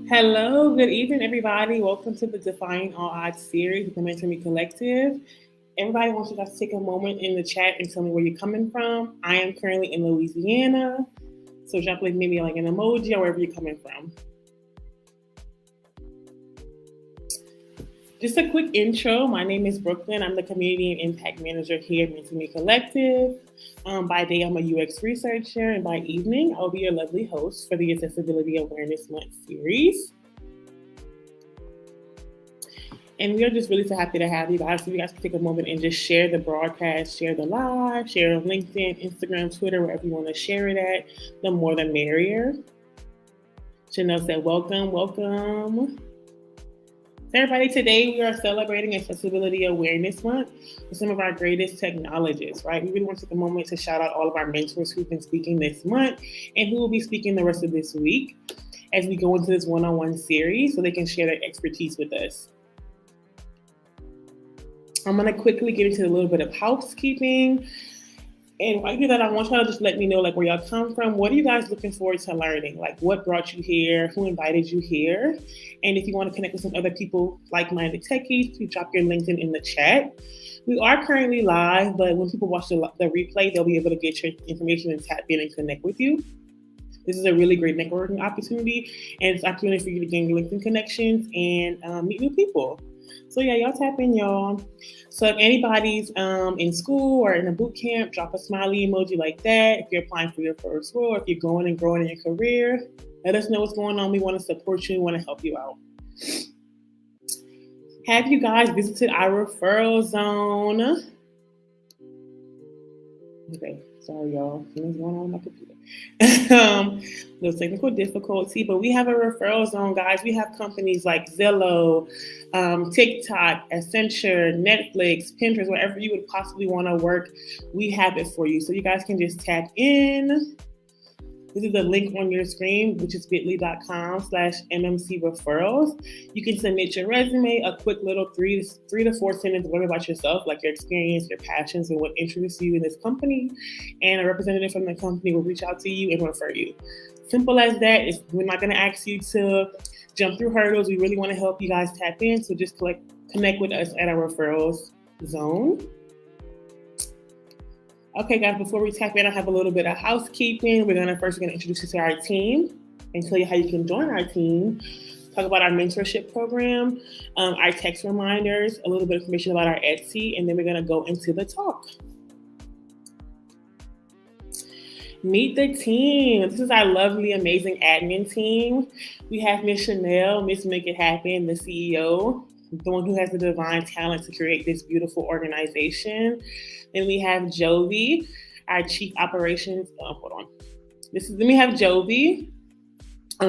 Hello, good evening, everybody. Welcome to the Defying All Odds series with the MMC Collective. Everybody wants you guys to take a moment in the chat and tell me where you're coming from. I am currently in Louisiana, so drop maybe like an emoji or wherever you're coming from. Just a quick intro. My name is Brooklyn. I'm the Community and Impact Manager here at MMC Collective. By day, I'm a UX researcher, and by evening, I'll be your lovely host for the Accessibility Awareness Month series. And we are just really so happy to have you guys. So you guys can take a moment and just share the broadcast, share the live, share on LinkedIn, Instagram, Twitter, wherever you want to share it at. The more the merrier. Chanel said, welcome. So everybody, today we are celebrating Accessibility Awareness Month with some of our greatest technologists, right? We really want to take a moment to shout out all of our mentors who've been speaking this month and who will be speaking the rest of this week as we go into this one-on-one series so they can share their expertise with us. I'm going to quickly get into a little bit of housekeeping. And while I do that, I want y'all to just let me know like where y'all come from. What are you guys looking forward to learning? Like what brought you here? Who invited you here? And if you want to connect with some other people, like-minded techies, please drop your LinkedIn in the chat. We are currently live, but when people watch the replay, they'll be able to get your information and tap in and connect with you. This is a really great networking opportunity, and it's an opportunity for you to gain LinkedIn connections and meet new people. So yeah, y'all tap in, y'all. So if anybody's in school or in a boot camp, drop a smiley emoji like that. If you're applying for your first role, if you're going and growing in your career, let us know what's going on. We want to support you. We want to help you out. Have you guys visited our referral zone? Okay, sorry, y'all. Something's going on with my computer. Little technical difficulty, but we have a referral zone, guys. We have companies like Zillow, TikTok, Accenture, Netflix, Pinterest, wherever you would possibly want to work, we have it for you. So you guys can just tap in. This is the link on your screen, which is bit.ly.com/MMC referrals. You can submit your resume, a quick little three to four sentence word about yourself, like your experience, your passions, and what interests you in this company. And a representative from the company will reach out to you and refer you. Simple as that. We're not going to ask you to jump through hurdles. We really want to help you guys tap in. So just connect with us at our referrals zone. Okay, guys, before we tap in, I have a little bit of housekeeping. We're going to introduce you to our team and tell you how you can join our team, talk about our mentorship program, our text reminders, a little bit of information about our Etsy, and then we're going to go into the talk. Meet the team. This is our lovely, amazing admin team. We have Miss Chanel, Miss Make It Happen, the CEO, the one who has the divine talent to create this beautiful organization. Then we have Jovi, our chief operations. Then we have Jovi.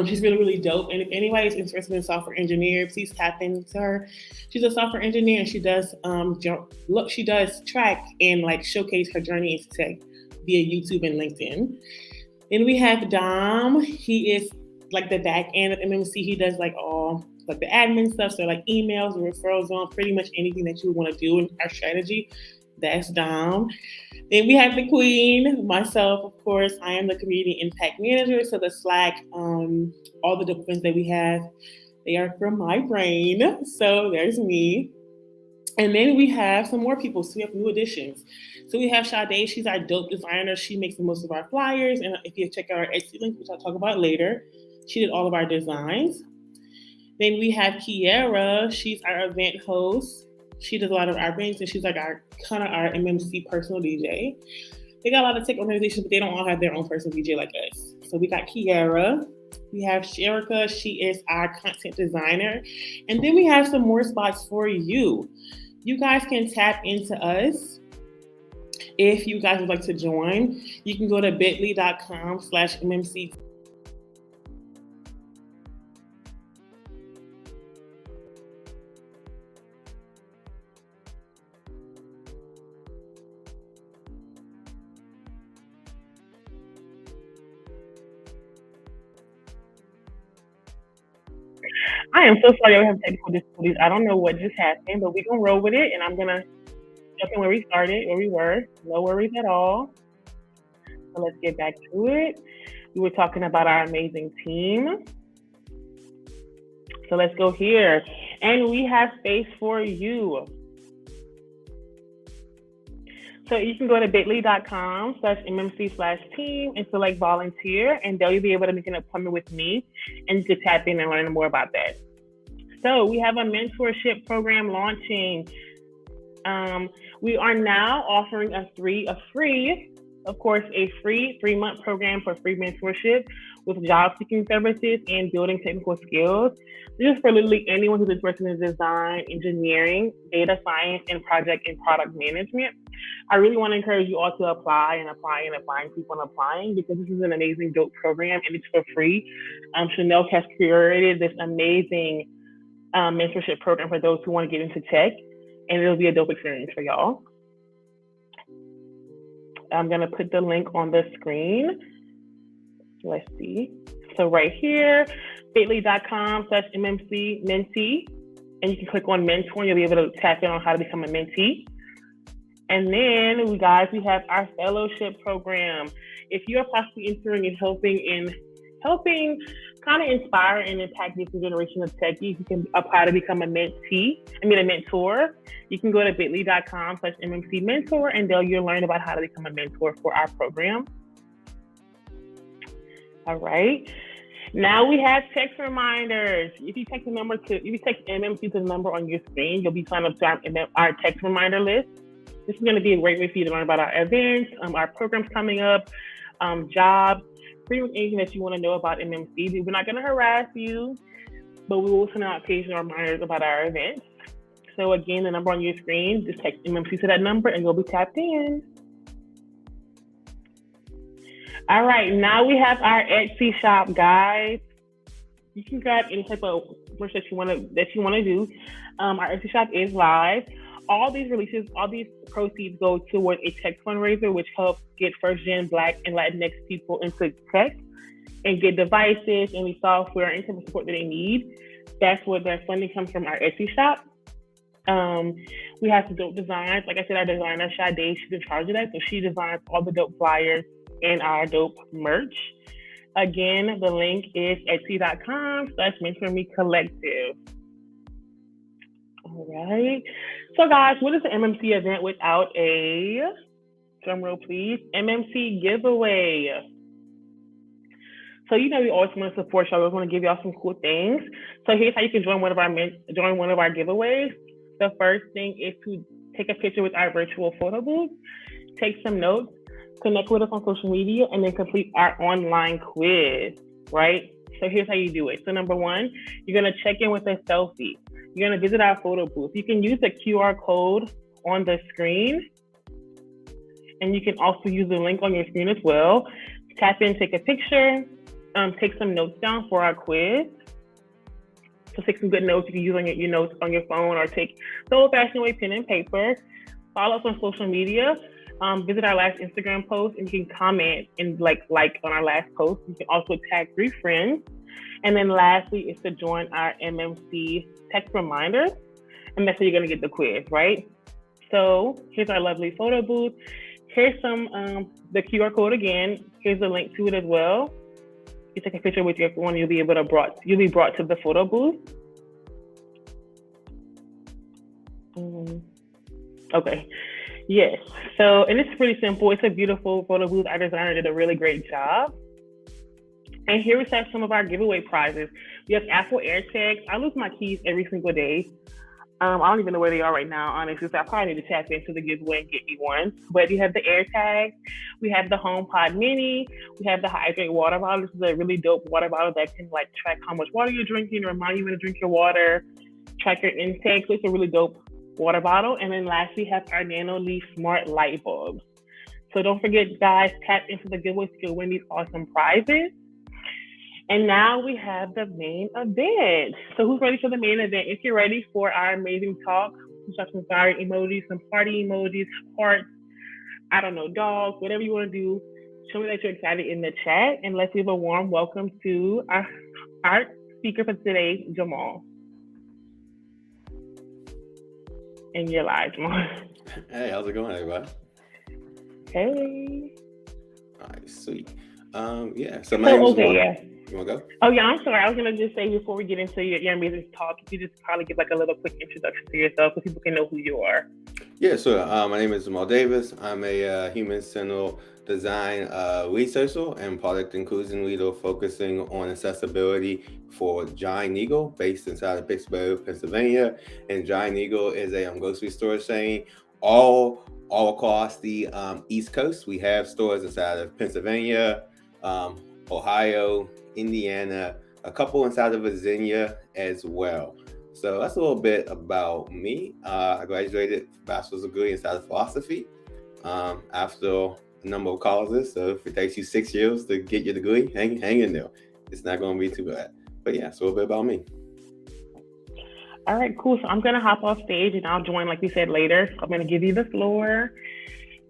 She's really, really dope. And if anybody is interested in software engineer, please tap into her. She's a software engineer, and she does track and showcase her journey into tech via YouTube and LinkedIn. Then we have Dom. He is like the back end of MMC. He does all the admin stuff, so emails, the referral zone, pretty much anything that you would want to do in our strategy. That's Dom. Then we have the queen, myself, of course. I am the community impact manager. So the Slack, all the documents that we have, they are from my brain. So there's me. And then we have some more people. So we have new additions. So we have Sade. She's our dope designer. She makes the most of our flyers. And if you check out our Etsy link, which I'll talk about later, she did all of our designs. Then we have Kiera. She's our event host. She does a lot of our events, and she's our MMC personal DJ. They got a lot of tech organizations, but they don't all have their own personal DJ like us. So we got Kiera. We have Sherika. She is our content designer. And then we have some more spots for you. You guys can tap into us. If you guys would like to join, you can go to bit.ly.com/MMC. I am so sorry we have technical difficulties. I don't know what just happened, but we're going to roll with it, and I'm going to jump in where we started, where we were. No worries at all. So let's get back to it. We were talking about our amazing team. So let's go here. And we have space for you. So you can go to bit.ly.com/MMC/team and select volunteer, and there you'll be able to make an appointment with me, and you can tap in and learn more about that. So we have a mentorship program launching. We are now offering a free 3-month program for free mentorship with job seeking services and building technical skills. This is for literally anyone who's interested in design, engineering, data science, and project and product management. I really want to encourage you all to applying, keep on applying, because this is an amazing, dope program, and it's for free. Chanel has curated this amazing mentorship program for those who want to get into tech, and it'll be a dope experience for y'all. I'm going to put the link on the screen. Let's see. So right here, bit.ly.com/MMC mentee, and you can click on mentor, and you'll be able to tap in on how to become a mentee. And then, we have our fellowship program. If you're possibly interested in helping kind of inspire and impact this generation of techies, you can apply to become a mentor. You can go to bit.ly.com/MMC mentor, and there you'll learn about how to become a mentor for our program. All right. Now we have text reminders. If you text MMC to the number on your screen, you'll be signed up to our text reminder list. This is going to be a great way for you to learn about our events, our programs coming up, jobs, pretty much anything that you want to know about MMC. We're not going to harass you, but we will send out occasional reminders about our events. So again, the number on your screen, just text MMC to that number and you'll be tapped in. All right, now we have our Etsy shop, guys. You can grab any type of merch that you want to do. Our Etsy shop is live. All these proceeds go towards a tech fundraiser, which helps get first-gen Black and Latinx people into tech and get devices, any software, any type of support that they need. That's where their funding comes from, our Etsy shop. We have some dope designs. Like I said, our designer, Sade, she's in charge of that. So she designs all the dope flyers and our dope merch. Again, the link is etsy.com/mentormecollective. All right. So guys, what is the MMC event without a, drum roll please, MMC giveaway? So we always want to support y'all. We want to give y'all some cool things. So here's how you can join one of our giveaways. The first thing is to take a picture with our virtual photo booth, take some notes, connect with us on social media, and then complete our online quiz, right? So here's how you do it. So number one, you're going to check in with a selfie. You're going to visit our photo booth. You can use the QR code on the screen, and you can also use the link on your screen as well. Tap in, take a picture, take some notes down for our quiz. So take some good notes you can use on your notes on your phone, or take the old-fashioned way, pen and paper. Follow us on social media. Visit our last Instagram post, and you can comment and like on our last post. You can also tag 3 friends. And then lastly is to join our MMC text reminders, and that's how you're gonna get the quiz, right? So here's our lovely photo booth. Here's some the QR code again. Here's the link to it as well. You take a picture with your phone, you'll be brought to the photo booth. Okay. Yes. So, and it's pretty simple. It's a beautiful photo booth. Our designer did a really great job. And here we have some of our giveaway prizes. We have Apple AirTags. I lose my keys every single day. I don't even know where they are right now, honestly. So I probably need to tap into the giveaway and get me one. But we have the AirTags. We have the HomePod Mini. We have the Hydrate water bottle. This is a really dope water bottle that can track how much water you're drinking, remind you when to drink your water, track your intake. So it's a really dope water bottle. And then lastly, we have our Nano Leaf Smart Light Bulbs. So don't forget, guys, tap into the giveaway to win these awesome prizes. And now we have the main event. So who's ready for the main event? If you're ready for our amazing talk, we have some fire emojis, some party emojis, hearts, I don't know, dogs, whatever you want to do. Show me that you're excited in the chat. And let's give a warm welcome to our speaker for today, Jamal. And you're live, Jamal. Hey, how's it going, everybody? Hey. All right, sweet. So my name is Juan. You want to go? Oh yeah, I'm sorry. I was gonna just say before we get into your business talk, if you just probably give like a little quick introduction to yourself so people can know who you are. Yeah, sure. My name is Jamal Davis. I'm a human-centered design researcher and product inclusion leader focusing on accessibility for Giant Eagle, based inside of Pittsburgh, Pennsylvania. And Giant Eagle is a grocery store chain all across the East Coast. We have stores inside of Pennsylvania, um, Ohio, Indiana, a couple inside of Virginia as well. So that's a little bit about me. I graduated bachelor's degree inside of philosophy after a number of colleges. So if it takes you 6 years to get your degree, hang in there. It's not going to be too bad. But yeah, it's a little bit about me. All right, cool. So I'm gonna hop off stage and I'll join like we said later. I'm gonna give you the floor,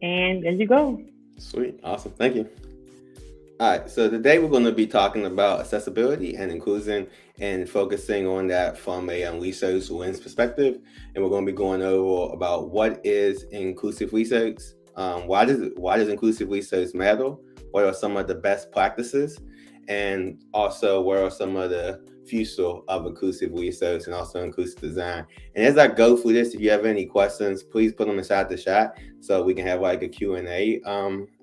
and there you go. Sweet. Awesome. Thank you. All right, so today we're going to be talking about accessibility and inclusion and focusing on that from a research lens perspective. And we're going to be going over about what is inclusive research, why does inclusive research matter, what are some of the best practices, and also what are some of the future of inclusive research and also inclusive design. And as I go through this, if you have any questions, please put them inside the chat so we can have like a Q&A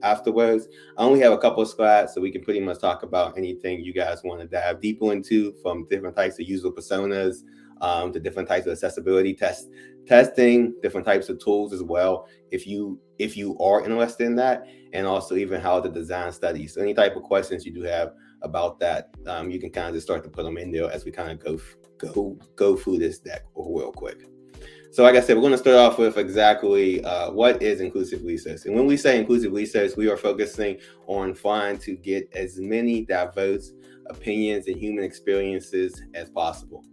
afterwards. I only have a couple of slides, so we can pretty much talk about anything you guys want to dive deeper into, from different types of user personas to different types of accessibility testing, different types of tools as well, if you are interested in that, and also even how to design studies. So any type of questions you do have about that, you can kind of just start to put them in there as we kind of go through this deck real quick. So like I said, we're going to start off with exactly what is inclusive research. And when we say inclusive research, we are focusing on trying to get as many diverse opinions and human experiences as possible.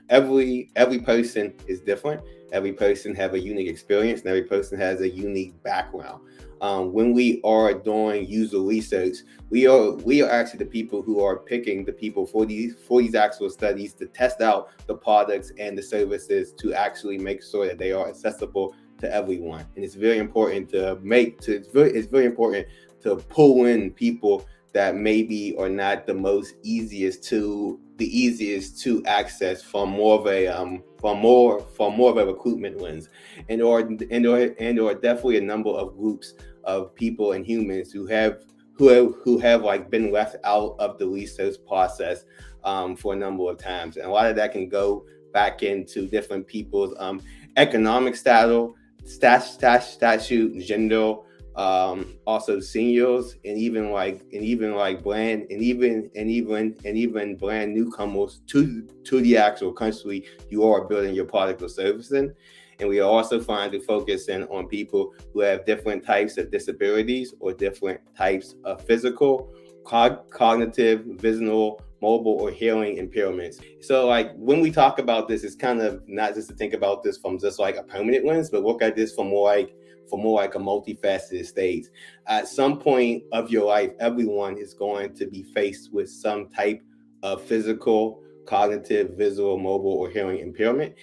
Every person is different. Every person have a unique experience, and every person has a unique background. When we are doing user research, we are actually the people who are picking the people for these actual studies to test out the products and the services to actually make sure that they are accessible to everyone. And it's very important it's very important to pull in people that maybe are not the easiest to access from more of a recruitment lens, and or definitely a number of groups of people and humans who have like been left out of the research process for a number of times. And a lot of that can go back into different people's economic statute, gender, also seniors, and even brand newcomers to the actual country you are building your product or service in. And we are also trying to focus in on people who have different types of disabilities or different types of physical, cognitive, visual, mobile, or hearing impairments. So like when we talk about this, it's kind of not just to think about this from just like a permanent lens, but look at this from more like a multifaceted stage. At some point of your life, everyone is going to be faced with some type of physical, cognitive, visual, mobile, or hearing impairment.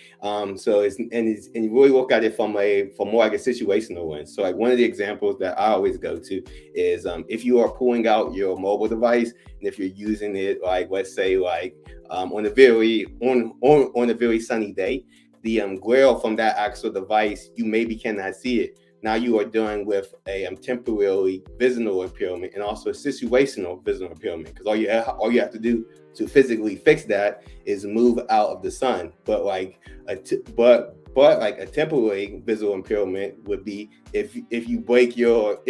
So you really look at it from more like a situational lens. So like one of the examples that I always go to is if you are pulling out your mobile device, and if you're using it, like let's say like on a very sunny day, the glare from that actual device, you maybe cannot see it. Now you are dealing with a temporary visual impairment and also a situational visual impairment, because all you have to do to physically fix that is move out of the sun. But like a temporary visual impairment would be if you break your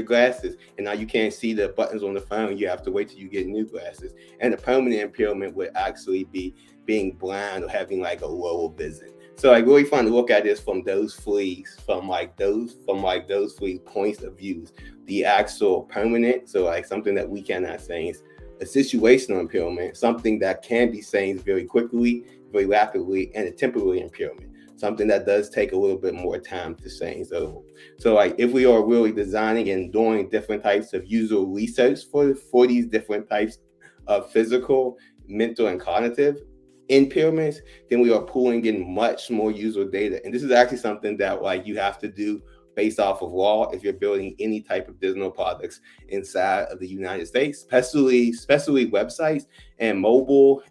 glasses and now you can't see the buttons on the phone, you have to wait till you get new glasses. And the permanent impairment would actually be being blind or having like a lower vision. So I really find to look at this from those three points of views. The actual permanent, so like something that we cannot change; a situational impairment, something that can be changed very quickly, very rapidly; and a temporary impairment, something that does take a little bit more time to change. So like if we are really designing and doing different types of user research for these different types of physical, mental, and cognitive impairments, then we are pulling in much more user data. And this is actually something that like you have to do based off of law if you're building any type of digital products inside of the United States, especially websites and mobile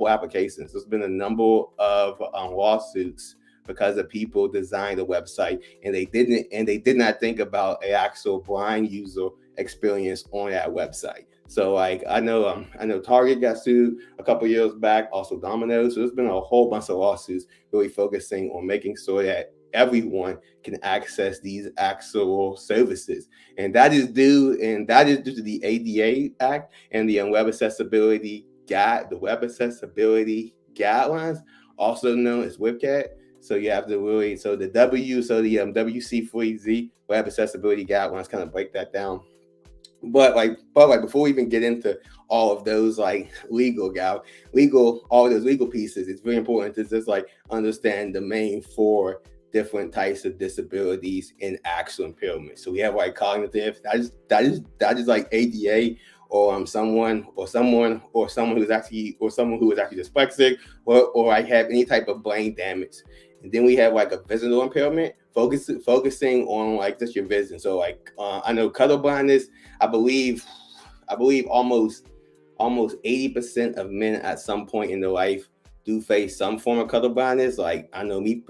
applications. There's been a number of lawsuits because the people designed the website and they did not think about an actual blind user experience on that website. So like I know Target got sued a couple years back, also Domino's. So there's been a whole bunch of lawsuits really focusing on making sure that everyone can access these actual services, and that is due to the ADA Act and the Web Accessibility Guidelines, also known as WCAG. So you have to really the WC4Z Web Accessibility Guidelines kind of break that down. But before we even get into all of those all of those legal pieces, it's very important to just like understand the main four different types of disabilities and actual impairment. So we have like cognitive, that is like ADA, or someone who is actually dyslexic, or I have any type of brain damage. And then we have like a visual impairment, focusing on like just your vision. So like I know color blindness. I believe almost 80% of men at some point in their life do face some form of color blindness. Like I know me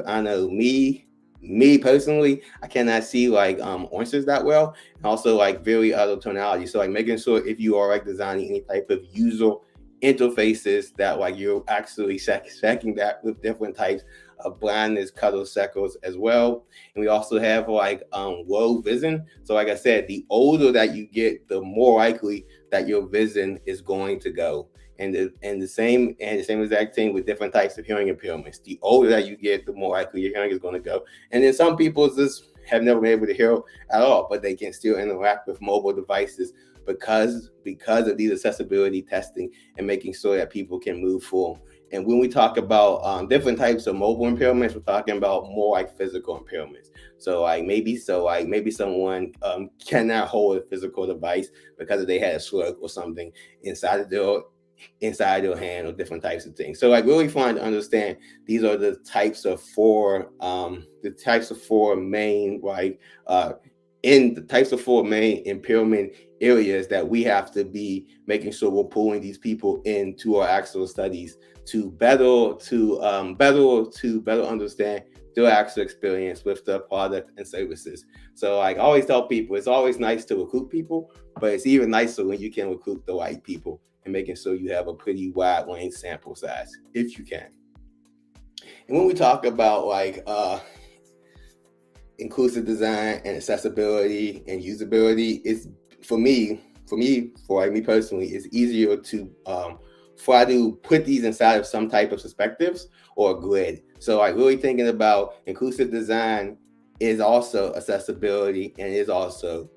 personally, I cannot see like oranges that well, and also like very other tonality. So like making sure if you are like designing any type of user interfaces that like you're actually checking that with different types of blindness, color cycles as well. And we also have like low vision. So like I said, the older that you get, the more likely that your vision is going to go. And the same exact thing with different types of hearing impairments. The older that you get, the more likely your hearing is going to go. And then some people just have never been able to hear at all, but they can still interact with mobile devices because of these accessibility testing and making sure that people can move forward. And when we talk about different types of mobile impairments, we're talking about more like physical impairments. So maybe someone cannot hold a physical device because they had a stroke or something inside of their hand, or different types of things. So like really trying to understand these are the types of four main impairment areas that we have to be making sure we're pulling these people into our actual studies to better understand their actual experience with the product and services. So like I always tell people, it's always nice to recruit people, but it's even nicer when you can recruit the right people and making sure you have a pretty wide range sample size if you can. And when we talk about like inclusive design and accessibility and usability, it's for me personally, it's easier to try to put these inside of some type of perspectives or a grid. So like really thinking about inclusive design is also accessibility and is also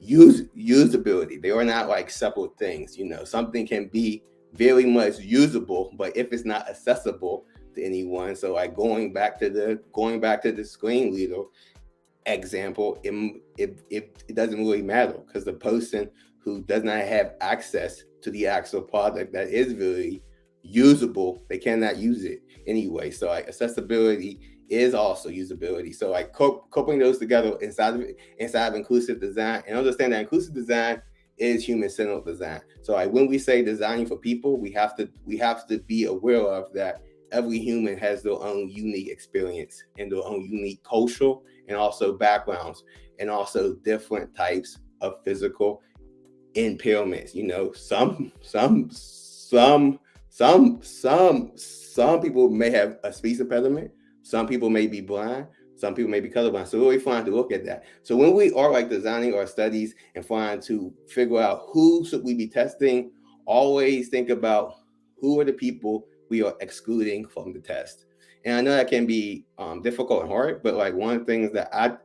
usability. They are not like separate things. Something can be very much usable, but if it's not accessible to anyone, so like going back to the screen reader example, it doesn't really matter because the person who does not have access to the actual product that is really usable, they cannot use it anyway. So like accessibility is also usability. So like coupling those together inside of inclusive design, and understand that inclusive design is human-centered design. So like when we say designing for people, we have to be aware of that every human has their own unique experience and their own unique cultural and also backgrounds, and also different types of physical impairments. Some people may have a speech impediment, some people may be blind, some people may be colorblind. So really trying to look at that. So when we are like designing our studies and trying to figure out who should we be testing, always think about who are the people we are excluding from the test. And I know that can be difficult and hard, but like one of the things that I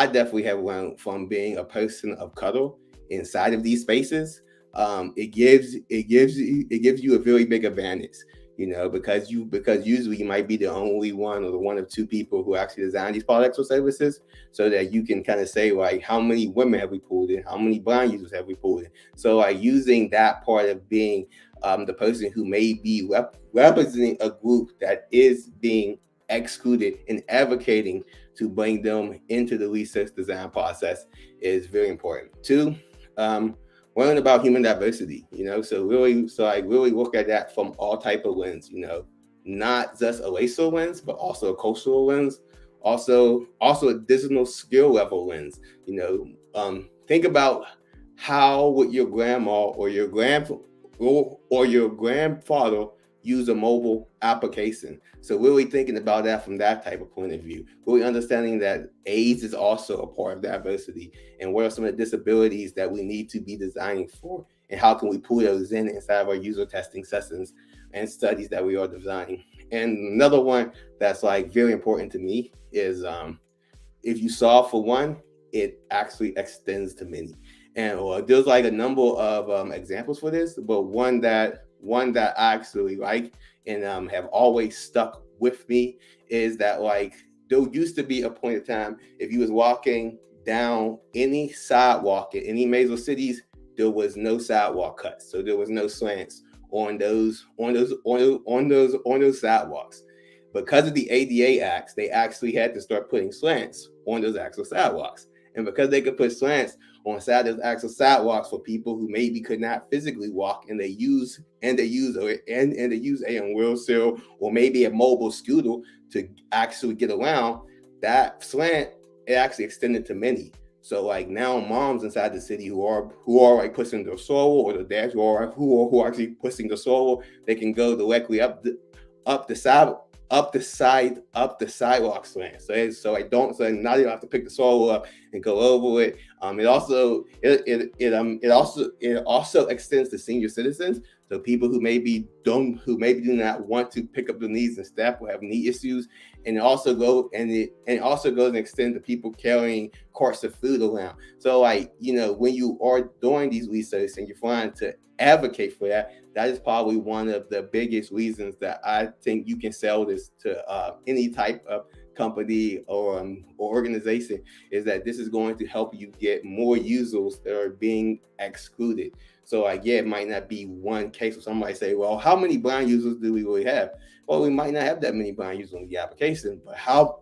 definitely have learned from being a person of color inside of these spaces, it gives you a very big advantage, because usually you might be the only one or the one of two people who actually design these products or services, so that you can kind of say like how many women have we pulled in, how many blind users have we pulled in. So like using that part of being the person who may be representing a group that is being excluded and advocating to bring them into the research design process is very important. Two, learn about human diversity, so I really look at that from all type of lens, not just a racial lens, but also a cultural lens, also a digital skill level lens. Think about how would your grandma or your grandfather use a mobile application. So really thinking about that from that type of point of view, really understanding that AIDS is also a part of diversity, and what are some of the disabilities that we need to be designing for, and how can we pull those in inside of our user testing sessions and studies that we are designing. And another one that's like very important to me is if you solve for one, it actually extends to many. And there's like a number of examples for this, but one that I actually like and have always stuck with me is that, like, there used to be a point of time, if you was walking down any sidewalk in any major cities, there was no sidewalk cuts, so there was no slants on those sidewalks. Because of the ADA Acts, they actually had to start putting slants on those actual sidewalks. And because they could put slants on those actual sidewalks for people who maybe could not physically walk, and they use a wheelchair or maybe a mobile scooter to actually get around, that slant, it actually extended to many. So like now moms inside the city who are like pushing their stroller, or the dads who are actually pushing the stroller, they can go directly up the sidewalk slant. So now you don't have to pick the stroller up and go over it. It also extends to senior citizens. So people who maybe do not want to pick up the needs and step, or have knee issues. And it also goes and extend to people carrying carts of food around. So like, when you are doing these research and you're trying to advocate for that, that is probably one of the biggest reasons that I think you can sell this to any type of company or organization, is that this is going to help you get more users that are being excluded. So like, yeah, it might not be one case where somebody say, well, how many blind users do we really have? Well, we might not have that many blind users on the application, but how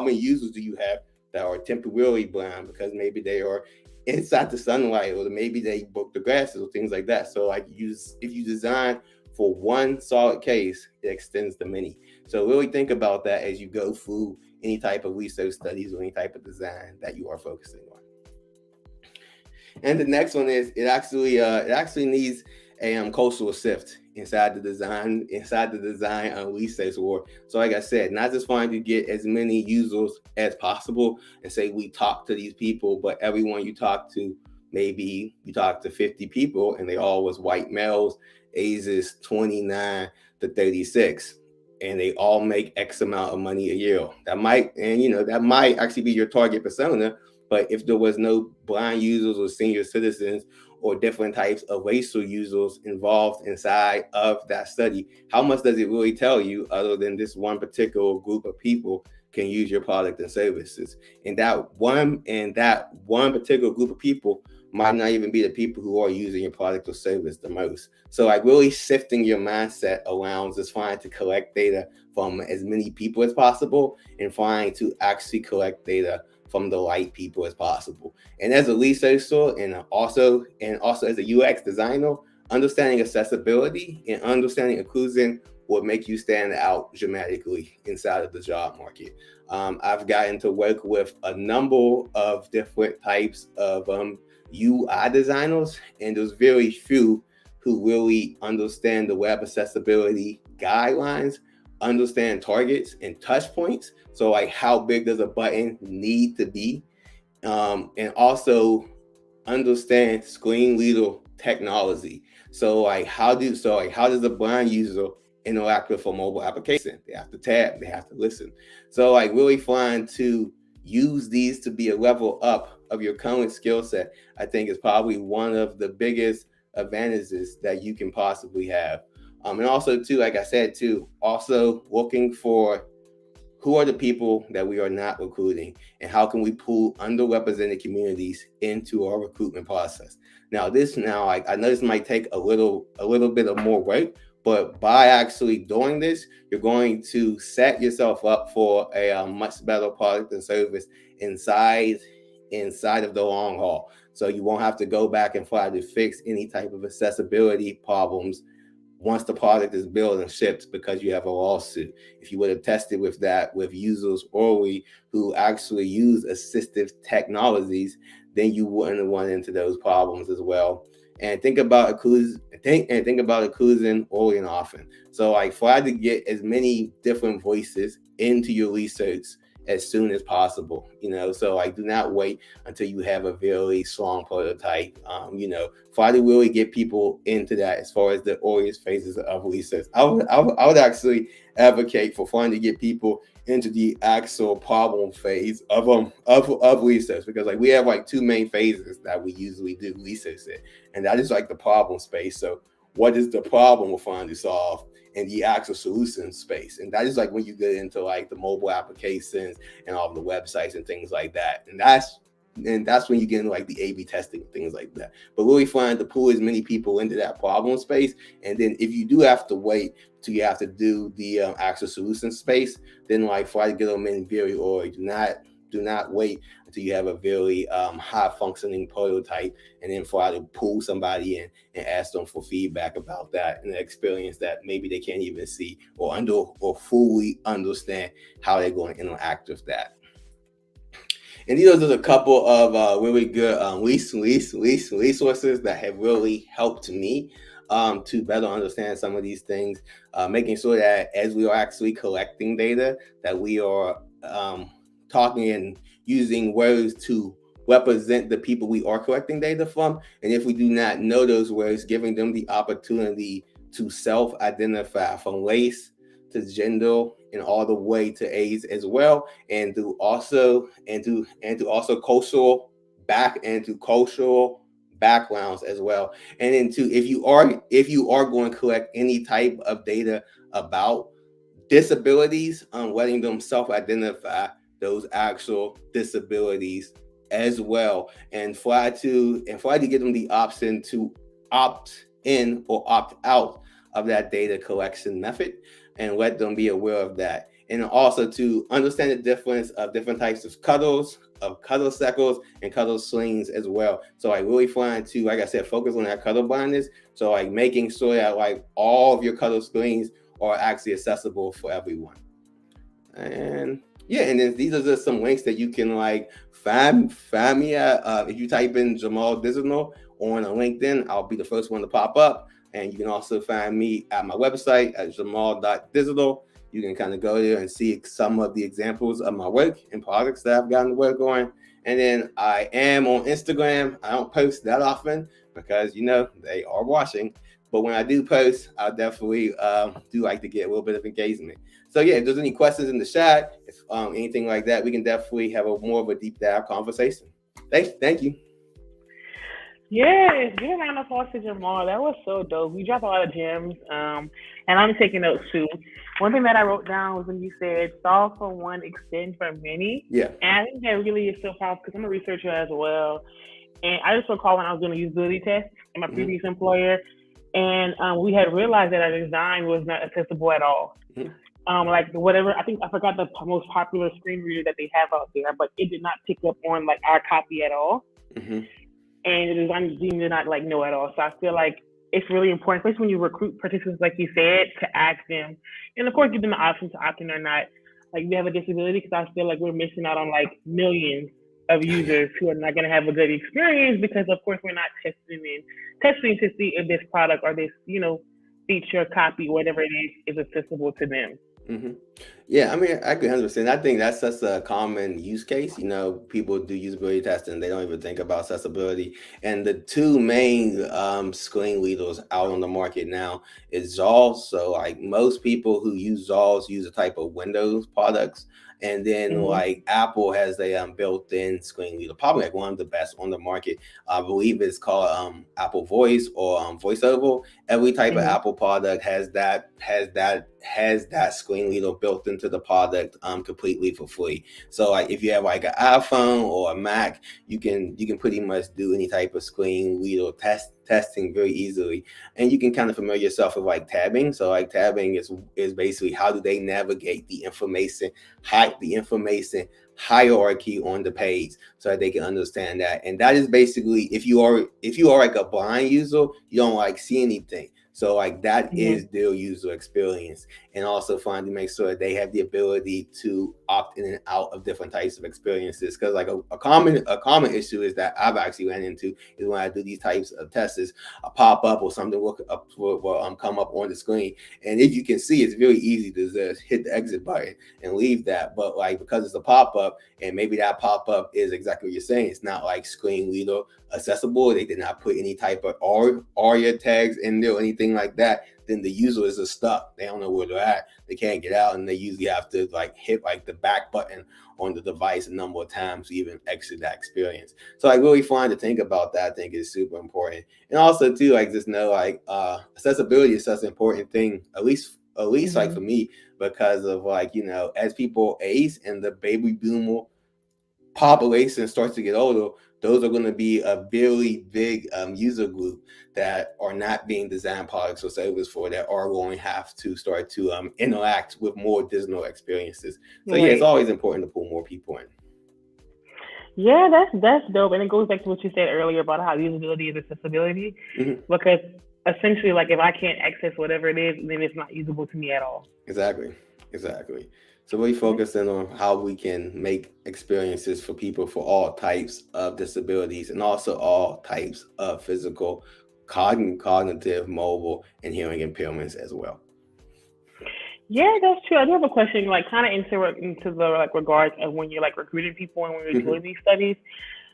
many users do you have that are temporarily blind because maybe they are inside the sunlight, or maybe they broke the glasses or things like that? So like, if you design for one solid case, it extends to many. So really think about that as you go through any type of research studies or any type of design that you are focusing on. And the next one is it actually needs a cultural shift inside the design research work. So like I said, not just trying to get as many users as possible and say we talk to these people, but everyone you talk to, maybe you talk to 50 people and they all was white males, ages 29 to 36, and they all make X amount of money a year. That might actually be your target persona. But if there was no blind users or senior citizens or different types of racial users involved inside of that study, how much does it really tell you, other than this one particular group of people can use your product and services? And that one particular group of people might not even be the people who are using your product or service the most. So like, really shifting your mindset around just trying to collect data from as many people as possible, and trying to actually collect data from the right people as possible. And as a researcher, and also as a UX designer, understanding accessibility and understanding inclusion will make you stand out dramatically inside of the job market. I've gotten to work with a number of different types of UI designers, and there's very few who really understand the web accessibility guidelines, understand targets and touch points. So like, how big does a button need to be? And also understand screen reader technology. So like, how does a blind user interact with a mobile application? They have to tap, they have to listen. So like, really trying to use these to be a level up of your current skill set, I think is probably one of the biggest advantages that you can possibly have. And also too, like I said too, also looking for who are the people that we are not recruiting, and how can we pull underrepresented communities into our recruitment process. Now I know this might take a little bit of more work, But by actually doing this, you're going to set yourself up for a much better product and service inside of the long haul. So you won't have to go back and try to fix any type of accessibility problems once the product is built and shipped because you have a lawsuit. If you would have tested with that with users early who actually use assistive technologies, then you wouldn't run into those problems as well. And think about inclusion early and often. So like try to get as many different voices into your research as soon as possible, so like do not wait until you have a very strong prototype. Try to really get people into that as far as the earliest phases of research. I would actually advocate for trying to get people into the actual problem phase of research, because like we have like two main phases that we usually do research in, and that is like the problem space. So what is the problem we're trying to solve in the actual solution space? And that is like when you get into like the mobile applications and all the websites and things like that. And that's when you get into like the A/B testing and things like that. But really trying to pull as many people into that problem space. And then if you do have to wait till you have to do the actual solution space, then like try to get them in very early. Do not wait until you have a very high functioning prototype and then try to pull somebody in and ask them for feedback about that and an experience that maybe they can't even see or fully understand how they're going to interact with that. And these are just a couple of really good resources that have really helped me to better understand some of these things, making sure that as we are actually collecting data, that we are talking and using words to represent the people we are collecting data from. And if we do not know those words, giving them the opportunity to self-identify from race to gender and all the way to age as well, and to also cultural backgrounds as well. And then too, if you are going to collect any type of data about disabilities, letting them self-identify those actual disabilities as well, and try to give them the option to opt in or opt out of that data collection method, and let them be aware of that. And also to understand the difference of different types of cuddles, of cuddle cycles and cuddle slings as well. So I really trying to, like I said, focus on that cuddle blindness. So like making sure that like all of your cuddle screens are actually accessible for everyone. And yeah, and then these are just some links that you can like find me at. If you type in Jamal Digital on LinkedIn, I'll be the first one to pop up. And you can also find me at my website at jamal.digital. You can kind of go there and see some of the examples of my work and products that I've gotten to work on. And then I am on Instagram. I don't post that often because, they are watching. But when I do post, I definitely do like to get a little bit of engagement. So yeah, if there's any questions in the chat, if anything like that, we can definitely have more of a deep dive conversation. Thank you. Yes, give a round of applause to Jamal. That was so dope. You dropped a lot of gems, and I'm taking notes too. One thing that I wrote down was when you said "solve for one, extend for many." Yeah. And I think that really is so powerful because I'm a researcher as well. And I just recall when I was doing a usability test in my previous employer, and we had realized that our design was not accessible at all. Like whatever, I think I forgot the most popular screen reader that they have out there, but it did not pick up on like our copy at all. And the design team did not like know at all. So I feel like it's really important, especially when you recruit participants, like you said, to ask them, and of course give them the option to opt in or not. Like, you have a disability, because I feel like we're missing out on like millions of users who are not going to have a good experience because, of course, we're not testing to see if this product or this, feature, copy, whatever it is accessible to them. Yeah, I mean, I can understand. I think that's such a common use case. People do usability testing, they don't even think about accessibility. And the two main screen readers out on the market now is JAWS. So like most people who use JAWS use a type of Windows products. And then like Apple has a built-in screen reader, probably like one of the best on the market. I believe it's called Apple Voice or VoiceOver. Every type of Apple product has that screen reader built into the product completely for free. So like if you have like an iPhone or a Mac, you can pretty much do any type of screen reader testing very easily. And you can kind of familiar yourself with like tabbing. So like tabbing is basically how do they navigate the information hierarchy on the page so that they can understand that. And that is basically if you are like a blind user, you don't like see anything. So like that is their user experience. And also finally make sure that they have the ability to opt in and out of different types of experiences. Because like a common issue is that I've actually ran into is when I do these types of tests, is a pop up or something will come up on the screen. And if you can see, it's very easy to just hit the exit button and leave that. But like because it's a pop up, and maybe that pop up is exactly what you're saying, it's not like screen reader accessible. They did not put any type of ARIA tags in there or anything like that. Then the user is just stuck. They don't know where they're at. They can't get out, and they usually have to like hit like the back button on the device a number of times to even exit that experience. So like really fun to think about that. I think is super important. And also too, like just know like accessibility is such an important thing, at least like for me, because of like, you know, as people age and the baby boomer population starts to get older, those are going to be a very big user group that are not being designed products or services for, that are going to have to start to interact with more digital experiences. So yeah, it's always important to pull more people in. Yeah, that's dope, and it goes back to what you said earlier about how usability is accessibility, because essentially, like if I can't access whatever it is, then it's not usable to me at all. Exactly. So we focusing on how we can make experiences for people for all types of disabilities and also all types of physical, cognitive, mobile, and hearing impairments as well. Yeah, that's true. I do have a question, like kind of into the like regards of when you're like recruiting people and when you're doing these studies.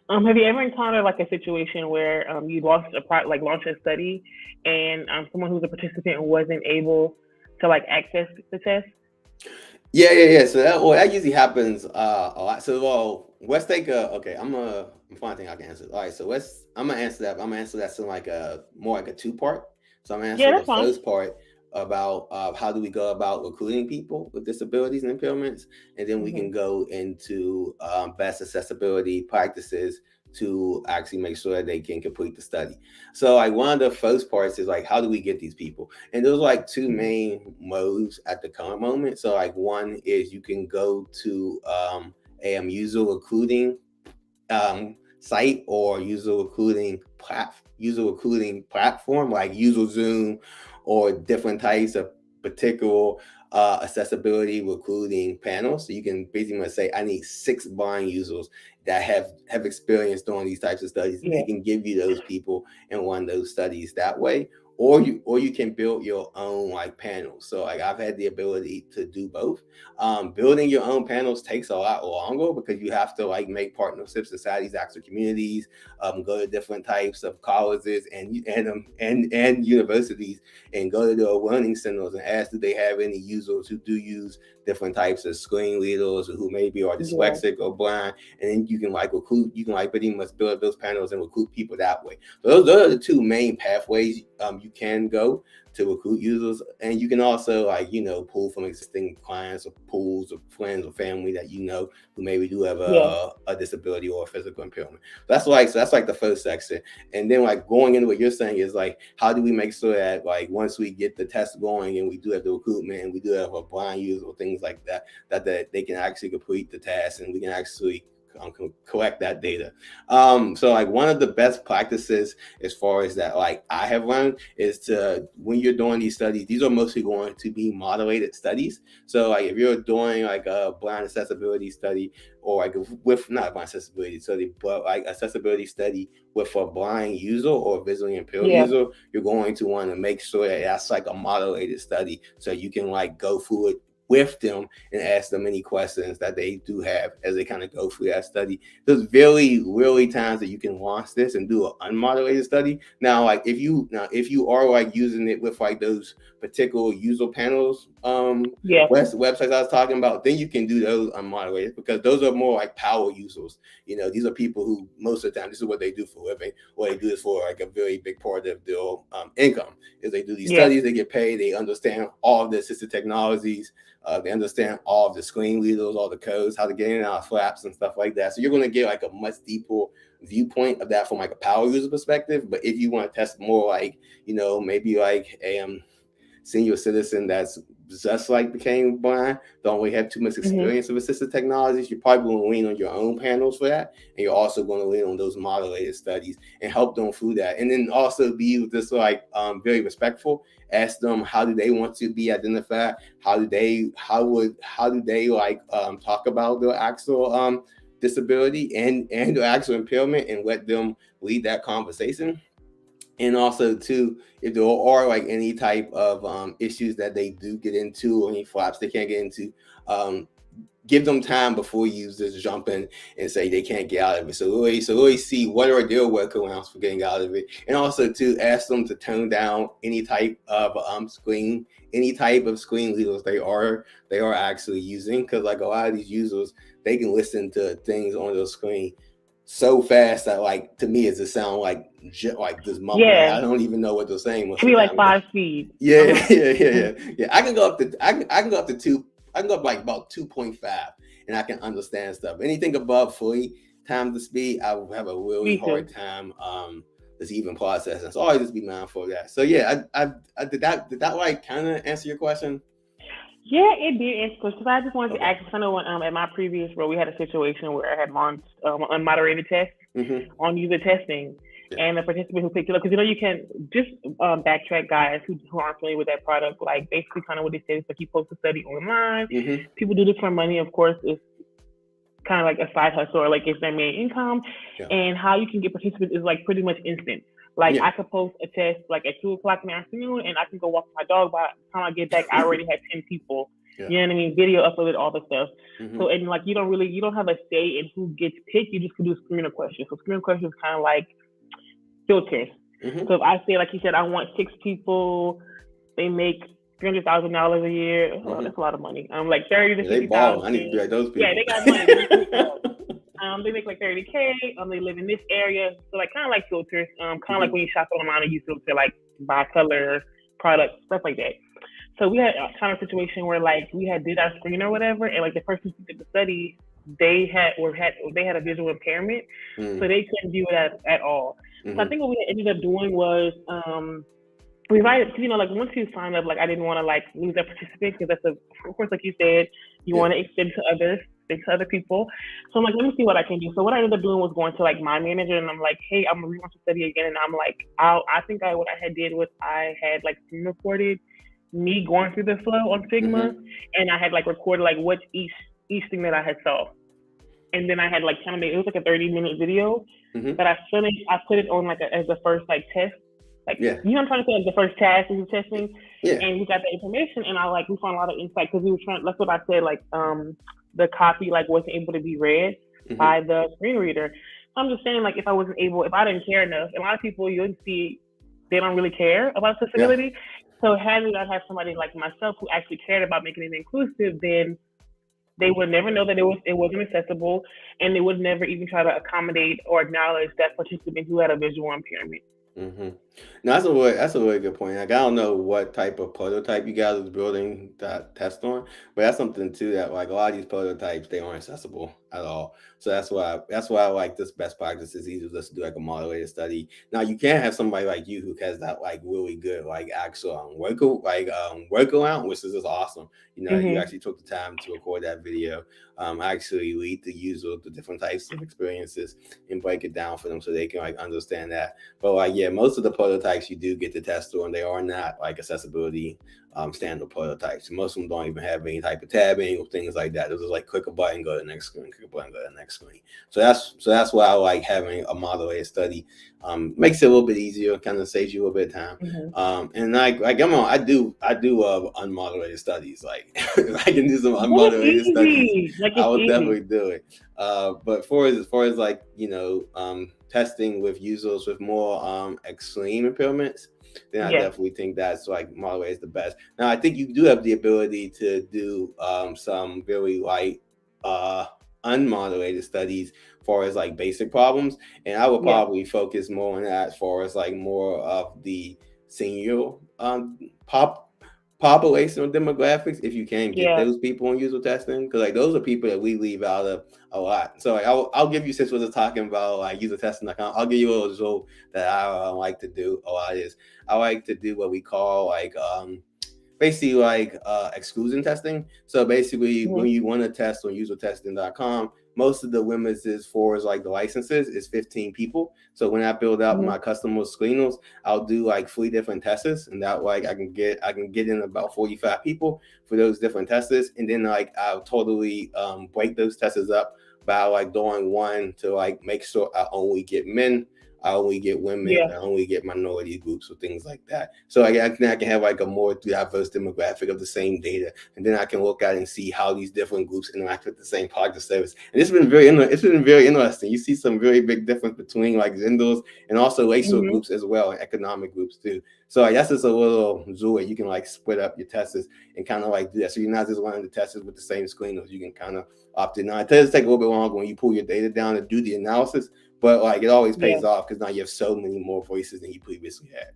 Have you ever encountered like a situation where you launched a study and someone who's a participant wasn't able to like access the test? Yeah. So that usually happens a lot. So let's take okay. I'm trying to think I can answer. All right, so I'm gonna answer that. But I'm gonna answer that in like more like a two-part. So I'm gonna answer the first part about how do we go about recruiting people with disabilities and impairments, and then we can go into best accessibility practices to actually make sure that they can complete the study. So like one of the first parts is like, how do we get these people? And there's like two main modes at the current moment. So like one is you can go to a user recruiting site or user recruiting platform like UserZoom or different types of particular accessibility recruiting panels. So you can basically say, I need 6 blind users that have experience doing these types of studies. And they can give you those people and run those studies that way. Or you can build your own like panels. So like I've had the ability to do both. Building your own panels takes a lot longer because you have to like make partnerships inside these actual communities, go to different types of colleges and universities, and go to their learning centers and ask, do they have any users who do use different types of screen readers or who maybe are dyslexic or blind, and then you can like recruit. You can like pretty much build those panels and recruit people that way. So those are the two main pathways you can go to recruit users. And you can also like, you know, pull from existing clients or pools of friends or family that you know who maybe do have a disability or a physical impairment. So that's like the first section. And then like going into what you're saying is like, how do we make sure that like once we get the test going and we do have the recruitment and we do have a blind user or things like that, that they can actually complete the task and we can actually collect that data. So like one of the best practices as far as that like I have learned is to, when you're doing these studies, these are mostly going to be moderated studies. So like if you're doing like a blind accessibility study or like with not a blind accessibility study, but like accessibility study with a blind user or visually impaired user, you're going to want to make sure that that's like a moderated study so you can like go through it with them and ask them any questions that they do have as they kind of go through that study. There's very rarely times that you can launch this and do an unmoderated study. Now, like if you are like using it with like those particular user panels, websites I was talking about, then you can do those unmoderated, because those are more like power users. These are people who most of the time, this is what they do for a living, or they do this for like a very big part of their income, is they do these studies, they get paid, they understand all of the assistive technologies, they understand all of the screen readers, all the codes, how to get in and out of flaps and stuff like that. So you're going to get like a much deeper viewpoint of that from like a power user perspective. But if you want to test more like, maybe like a senior citizen that's just like became blind, don't really have too much experience with assistive technologies, you're probably going to lean on your own panels for that. And you're also going to lean on those moderated studies and help them through that. And then also be just like very respectful. Ask them, how do they want to be identified? How do they like talk about their actual disability and their actual impairment, and let them lead that conversation. And also, too, if there are like any type of issues that they do get into, or any flaps they can't get into, give them time before you just jump in and say they can't get out of it. So really see what are their workarounds for getting out of it, and also to ask them to tone down any type of screen readers they are actually using, because like a lot of these users, they can listen to things on their screen so fast that, like, to me, it just sound like just mumbling. Yeah. I don't even know what they're saying. Maybe like 5 speed. Yeah. I can go up to like about 2.5, and I can understand stuff. Anything above 3 times the speed, I will have a really hard time just even processing. So always just be mindful of that. So yeah, I did that like kind of answer your question? Yeah, it did answer questions. I just wanted to ask, kind of at my previous role, we had a situation where I had launched unmoderated tests on user testing, and the participant who picked it up, because you can just backtrack, guys who aren't familiar with that product. Like, basically, kind of what they said is like, you post a study online. People do this for money, of course. It's kind of like a side hustle, or like it's their main income. And how you can get participants is like pretty much instant. Like, I could post a test like at 2:00 in the afternoon, and I can go walk my dog. By the time I get back, I already had 10 people. You know what I mean? Video uploaded, all the stuff. So, and like, you don't have a say in who gets picked. You just can do screener questions. So screener questions kind of like filters. So if I say, like you said, I want 6 people, they make $300,000 a year. Oh, that's a lot of money. Like 30 to 50,000. I need to be like those people. Yeah, they got money. They make like 30K. They live in this area. So like kind of like filters. Kind of like when you shop online and you filter like by color, product, stuff like that. So we had a kind of situation where like we did our screen or whatever, and like the person who did the study, they had a visual impairment, so they couldn't view it at all. So I think what we ended up doing was we invited, like once you sign up, like I didn't want to like lose that participant, because that's of course, like you said, you want to extend to other people. So I'm like, let me see what I can do. So what I ended up doing was going to like my manager, and I'm like, hey, I'm gonna relaunch the study again. And I'm like, what I had did was I had like screen recorded me going through the flow on Figma, and I had like recorded like what each thing that I had saw. And then I had like kind of made, it was like a 30-minute video that I finished. I put it on like as the first like test. Like, you know what I'm trying to say, like the first task we were testing, and we got the information, and we found a lot of insight, because we were trying, that's what I said, like the copy like wasn't able to be read by the screen reader. So I'm just saying, like, if I didn't care enough, a lot of people, you would see, they don't really care about accessibility. So had I have somebody like myself who actually cared about making it inclusive, then they would never know that it wasn't accessible, and they would never even try to accommodate or acknowledge that participant who had a visual impairment. No, that's a really good point. Like, I don't know what type of prototype you guys are building that test on, but that's something too, that like a lot of these prototypes, they aren't accessible at all. So that's why I like this best practice is easy just to do like a moderated study. Now you can have somebody like you who has that like really good like actual workaround, which is just awesome. You actually took the time to record that video, actually lead the user to different types of experiences and break it down for them so they can like understand that. But like, most of the prototypes you do get to test on, they are not like accessibility standard prototypes. Most of them don't even have any type of tabbing or things like that. This is like click a button, go to the next screen, click a button, go to the next screen. So that's why I like having a moderated study. Makes it a little bit easier, kind of saves you a little bit of time. And I do love unmoderated studies. Like if I can do some unmoderated studies, I will definitely do it. But as far as like testing with users with more extreme impairments, then I definitely think that's like moderated is the best. Now I think you do have the ability to do some very light unmoderated studies as far as like basic problems, and I would probably focus more on that as far as like more of the senior population or demographics, if you can get those people on user testing, because like those are people that we leave out of a lot. So like, I'll give you, since we're just talking about like user testing, I'll give you a little result that I like to do a lot is I like to do what we call like basically like exclusion testing. So basically when you want to test on usertesting.com, most of the limits is for is like the licenses is 15 people. So when I build out my customer screeners, I'll do like 3 different tests, and that like I can get in about 45 people for those different tests, and then like I'll totally break those tests up by like doing one to like make sure I only get men, I only get women, I only get minority groups or things like that. So I can have like a more diverse demographic of the same data, and then I can look at it and see how these different groups interact with the same product or service. And it's been very interesting. You see some very big difference between like genders and also racial groups as well, and economic groups too. So I guess it's a little tool where you can like split up your tests and kind of like do that. So you're not just running the tests with the same screeners. You can kind of opt in. Now it does take a little bit longer when you pull your data down to do the analysis, but like it always pays off because now you have so many more voices than you previously had.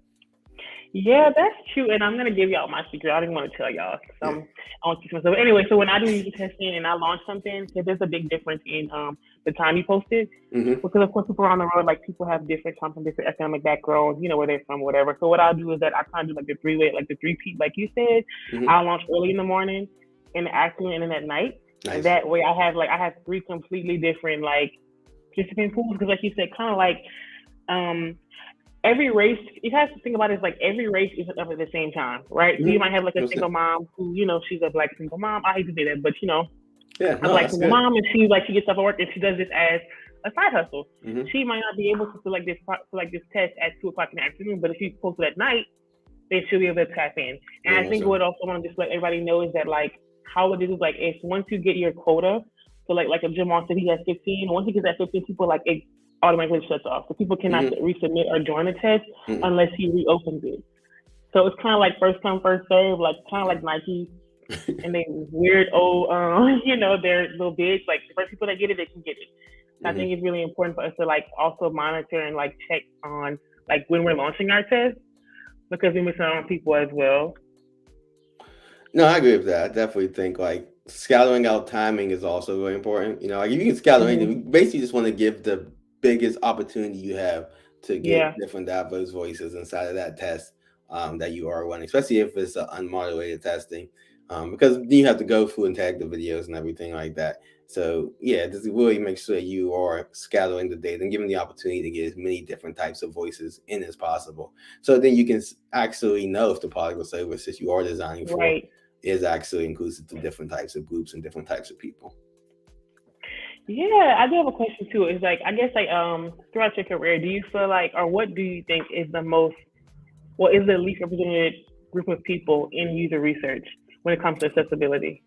Yeah, that's true. And I'm gonna give y'all my secret. I didn't want to tell y'all. I want to keep myself. Anyway, so when I do user testing and I launch something, there's a big difference in the time you post it, because of course people are on the road, like people have different come from different economic backgrounds, you know, where they're from, whatever. So what I'll do is that I kind of do like the 3-way, like the 3-peat, like you said. I'll launch early in the morning, in the afternoon, and then at night. Nice. And that way I have 3 completely different like participant pools, because like you said, kind of like every race, you have to think about it, is like every race isn't up at the same time, right? So you might have like a single mom who, you know, she's a black single mom. I hate to say that, but you know, a black single mom, and she gets up at work and she does this as a side hustle. She might not be able to select this test at 2:00 in the afternoon, but if she posts it at night, then she'll be able to tap in. And I think what I also want to just let everybody know is that like how it is like, if once you get your quota, so like if Jamal said he has 15, once he gets that 15 people, like it automatically shuts off. So people cannot resubmit or join the test unless he reopens it. So it's kind of like first come, first serve, like kind of like Nike and they weird old, you know, they're little bids. Like the first people that get it, they can get it. So I think it's really important for us to like also monitor and like check on like when we're launching our test, because we miss out on people as well. No, I agree with that. I definitely think like scattering out timing is also really important. You know, like if you can scatter anything, we basically just want to give the biggest opportunity you have to get different diverse voices inside of that test that you are running, especially if it's unmoderated testing, because you have to go through and tag the videos and everything like that. So yeah, just really make sure you are scattering the data and giving the opportunity to get as many different types of voices in as possible. So then you can actually know if the product or service that you are designing for is actually inclusive to different types of groups and different types of people. Yeah, I do have a question too. It's like, I guess like throughout your career, do you feel like, or what do you think is the least represented group of people in user research when it comes to accessibility?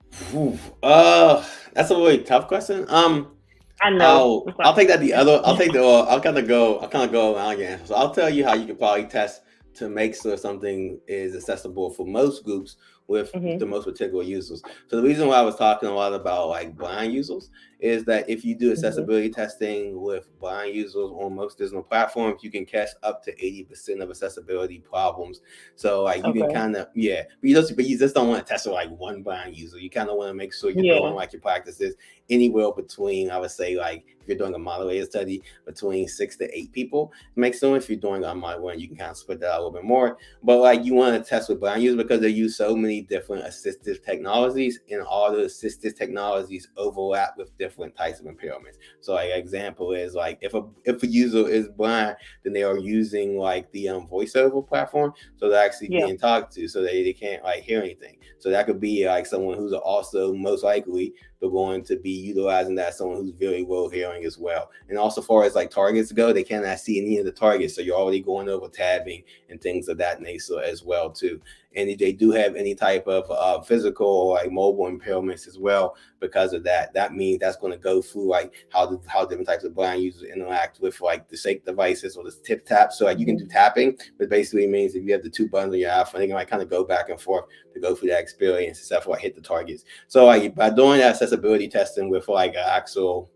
That's a really tough question. I know. I'll take that. I'll kind of go around again. So I'll tell you how you can probably test to make sure something is accessible for most groups with the most particular users. So the reason why I was talking a lot about like blind users is that if you do accessibility testing with blind users on most digital platforms, you can catch up to 80% of accessibility problems. So like you can kind of, but you just don't want to test with like one blind user. You kind of want to make sure you're doing like your practices anywhere between, I would say, like if you're doing a moderated study, between 6 to 8 people. Make sure if you're doing unmoderated, you can kind of split that out a little bit more. But like you want to test with blind users because they use so many different assistive technologies, and all the assistive technologies overlap with different types of impairments. So like an example is like if a user is blind, then they are using like the voiceover platform, so they're actually being talked to, so they can't like hear anything. So that could be like someone who's also most likely they're going to be utilizing that, someone who's very well hearing doing as well. And also, as far as like targets go, they cannot see any of the targets, so you're already going over tabbing and things of that nature as well too. And if they do have any type of physical or like mobile impairments as well, because of that, that means that's going to go through like how different types of blind users interact with like the shake devices or the tip tap. So like you can do tapping, but basically it means if you have the 2 buttons on your iPhone, they can like kind of go back and forth to go through that experience except for like hit the targets. So like by doing that accessibility testing with like an actual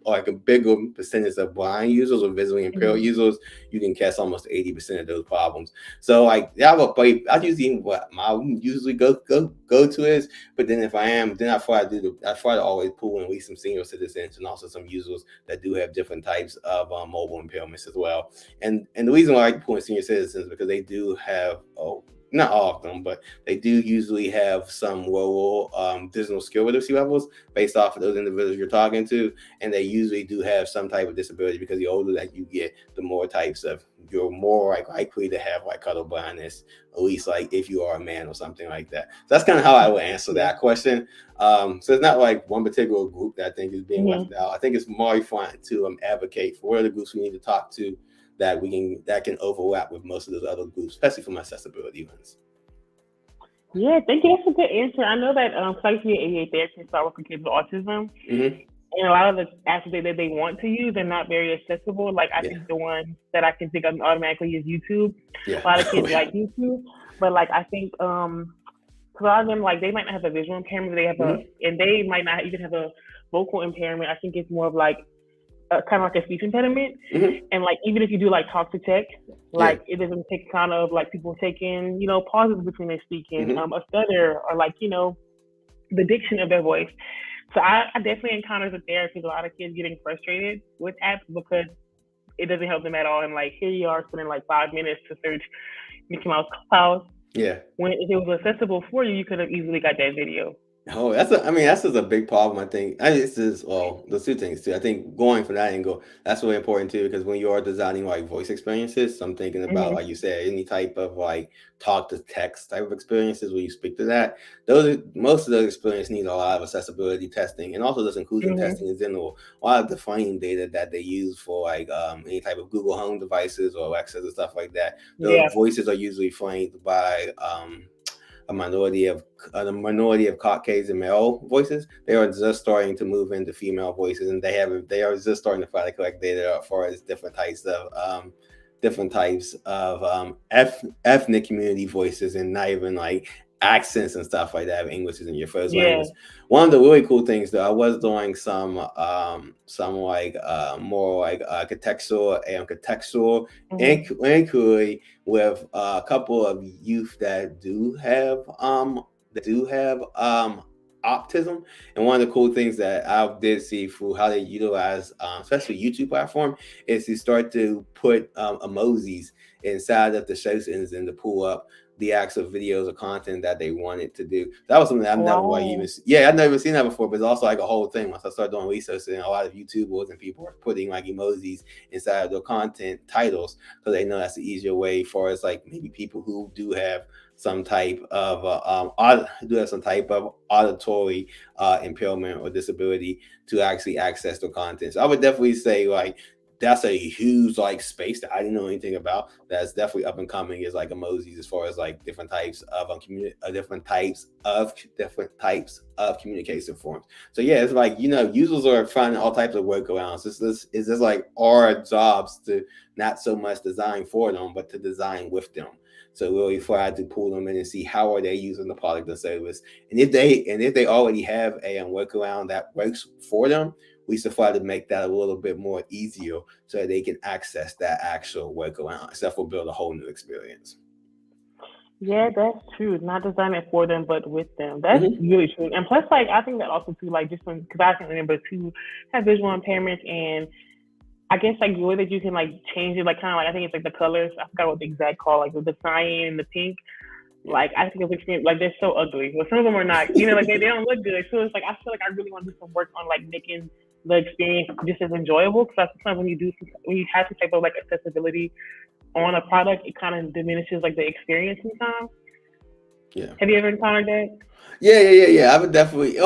like a bigger percentage of blind users or visually impaired users, you can catch almost 80% of those problems. So like I usually what I usually go to is, but then if I am, then I try to always pull in at least some senior citizens and also some users that do have different types of mobile impairments as well. And the reason why I like pulling senior citizens because they do have not all of them, but they do usually have some lower visual skill literacy levels based off of those individuals you're talking to. And they usually do have some type of disability because the older that you get, the more types of, you're more like likely to have like color blindness, at least like if you are a man or something like that. So that's kind of how I would answer that question. So it's not like one particular group that I think is being left out. I think it's more fun to advocate for what are the groups we need to talk to that can overlap with most of those other groups, especially from accessibility ones. Yeah, thank you. That's a good answer. I know that I used to be an ABA therapist, so I work with kids with autism. And a lot of the apps that they want to use are not very accessible. Like I think the one that I can think of automatically is YouTube. A lot of kids like YouTube, but like I think a lot of them, like they might not have a visual impairment, they have and they might not even have a vocal impairment. I think it's more of like kind of like a speech impediment. And like even if you do like talk to text, like it doesn't take kind of like people taking pauses between their speaking, a stutter, or like the diction of their voice. So I definitely encountered with therapists a lot of kids getting frustrated with apps because it doesn't help them at all. And like here you are spending like 5 minutes to search Mickey Mouse house. When if it was accessible for you, you could have easily got that video. Oh, that's just a big problem. I think there's 2 things too. I think going from that angle, that's really important too, because when you are designing like voice experiences, so I'm thinking about like you said, any type of like talk to text type of experiences where you speak to that. Most of those experiences need a lot of accessibility testing, and also this inclusion testing in general. A lot of the frame data that they use for like any type of Google Home devices or Alexa and stuff like that. Those voices are usually framed by a minority of Caucasian male voices. They are just starting to move into female voices, and they are just starting to try to collect data as far as different types of ethnic community voices, and not even like accents and stuff like that. English isn't your first language. One of the really cool things though, I was doing some more like contextual inquiry with a couple of youth that do have autism. And one of the cool things that I did see through how they utilize especially YouTube platform is to start to put emojis inside of the show scenes and to pull up the actual videos or content that they wanted to do. That was something that I've never seen that before, but it's also like a whole thing. Once I started doing research, and a lot of YouTubers and people are putting like emojis inside of their content titles because they know that's the easier way for us, like maybe people who do have some type of auditory impairment or disability to actually access the content. So I would definitely say like that's a huge like space that I didn't know anything about. That's definitely up and coming is like emojis as far as like different types of communication forms. So yeah, it's like users are finding all types of workarounds. It's just like our jobs to not so much design for them, but to design with them. So really try to pull them in and see how are they using the product or service, and if they already have a workaround that works for them, we should try to make that a little bit more easier so that they can access that actual workaround, except for build a whole new experience. Yeah, that's true. Not design it for them, but with them. That's really true. And plus, like, I think that also too, like, just because I can remember too, have visual impairments, and I guess like the way that you can like change it, like kind of like I think it's like the colors. I forgot what the exact call, like with the cyan and the pink. Like I think it's like they're so ugly. Well, some of them are not. Like they don't look good. So it's like I feel like I really want to do some work on like making the experience just as enjoyable. Because sometimes when you have some type of like accessibility on a product, it kind of diminishes like the experience sometimes. Yeah. Have you ever encountered that? Yeah. I would definitely.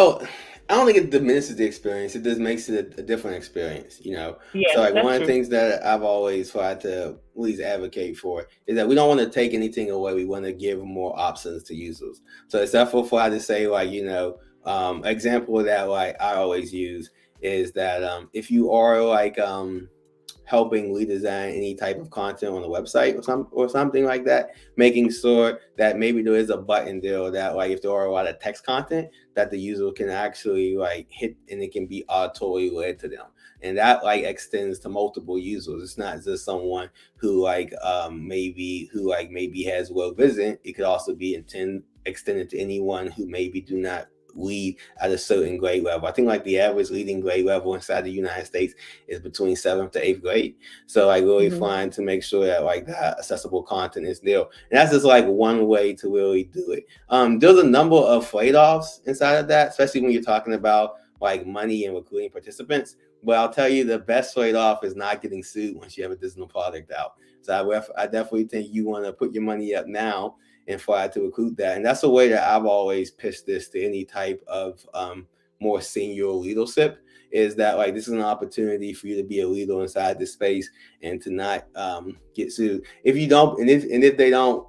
I don't think it diminishes the experience. It just makes it a different experience, you know. Yeah, So like that's one of the true. things that I've always tried to at least advocate for is that we don't want to take anything away. We want to give more options to users. So it's therefore for I to say like, you know, example of that like I always use is that if you are like helping redesign any type of content on the website or something like that, making sure that maybe there is a button there that like if there are a lot of text content that the user can actually like hit and it can be auto led to them. And that like extends to multiple users. It's not just someone who maybe has low vision. It could also be extended to anyone who maybe do not lead at a certain grade level. I think like the average leading grade level inside the United States is between 7th to 8th grade. So like really trying to make sure that like that accessible content is there. And that's just like one way to really do it. There's a number of trade-offs inside of that, especially when you're talking about like money and recruiting participants. But I'll tell you the best trade-off is not getting sued once you have a digital product out. So I definitely think you want to put your money up now and try to recruit that. And that's a way that I've always pitched this to any type of more senior leadership, is that like this is an opportunity for you to be a leader inside this space and to not get sued. If you don't, and if they don't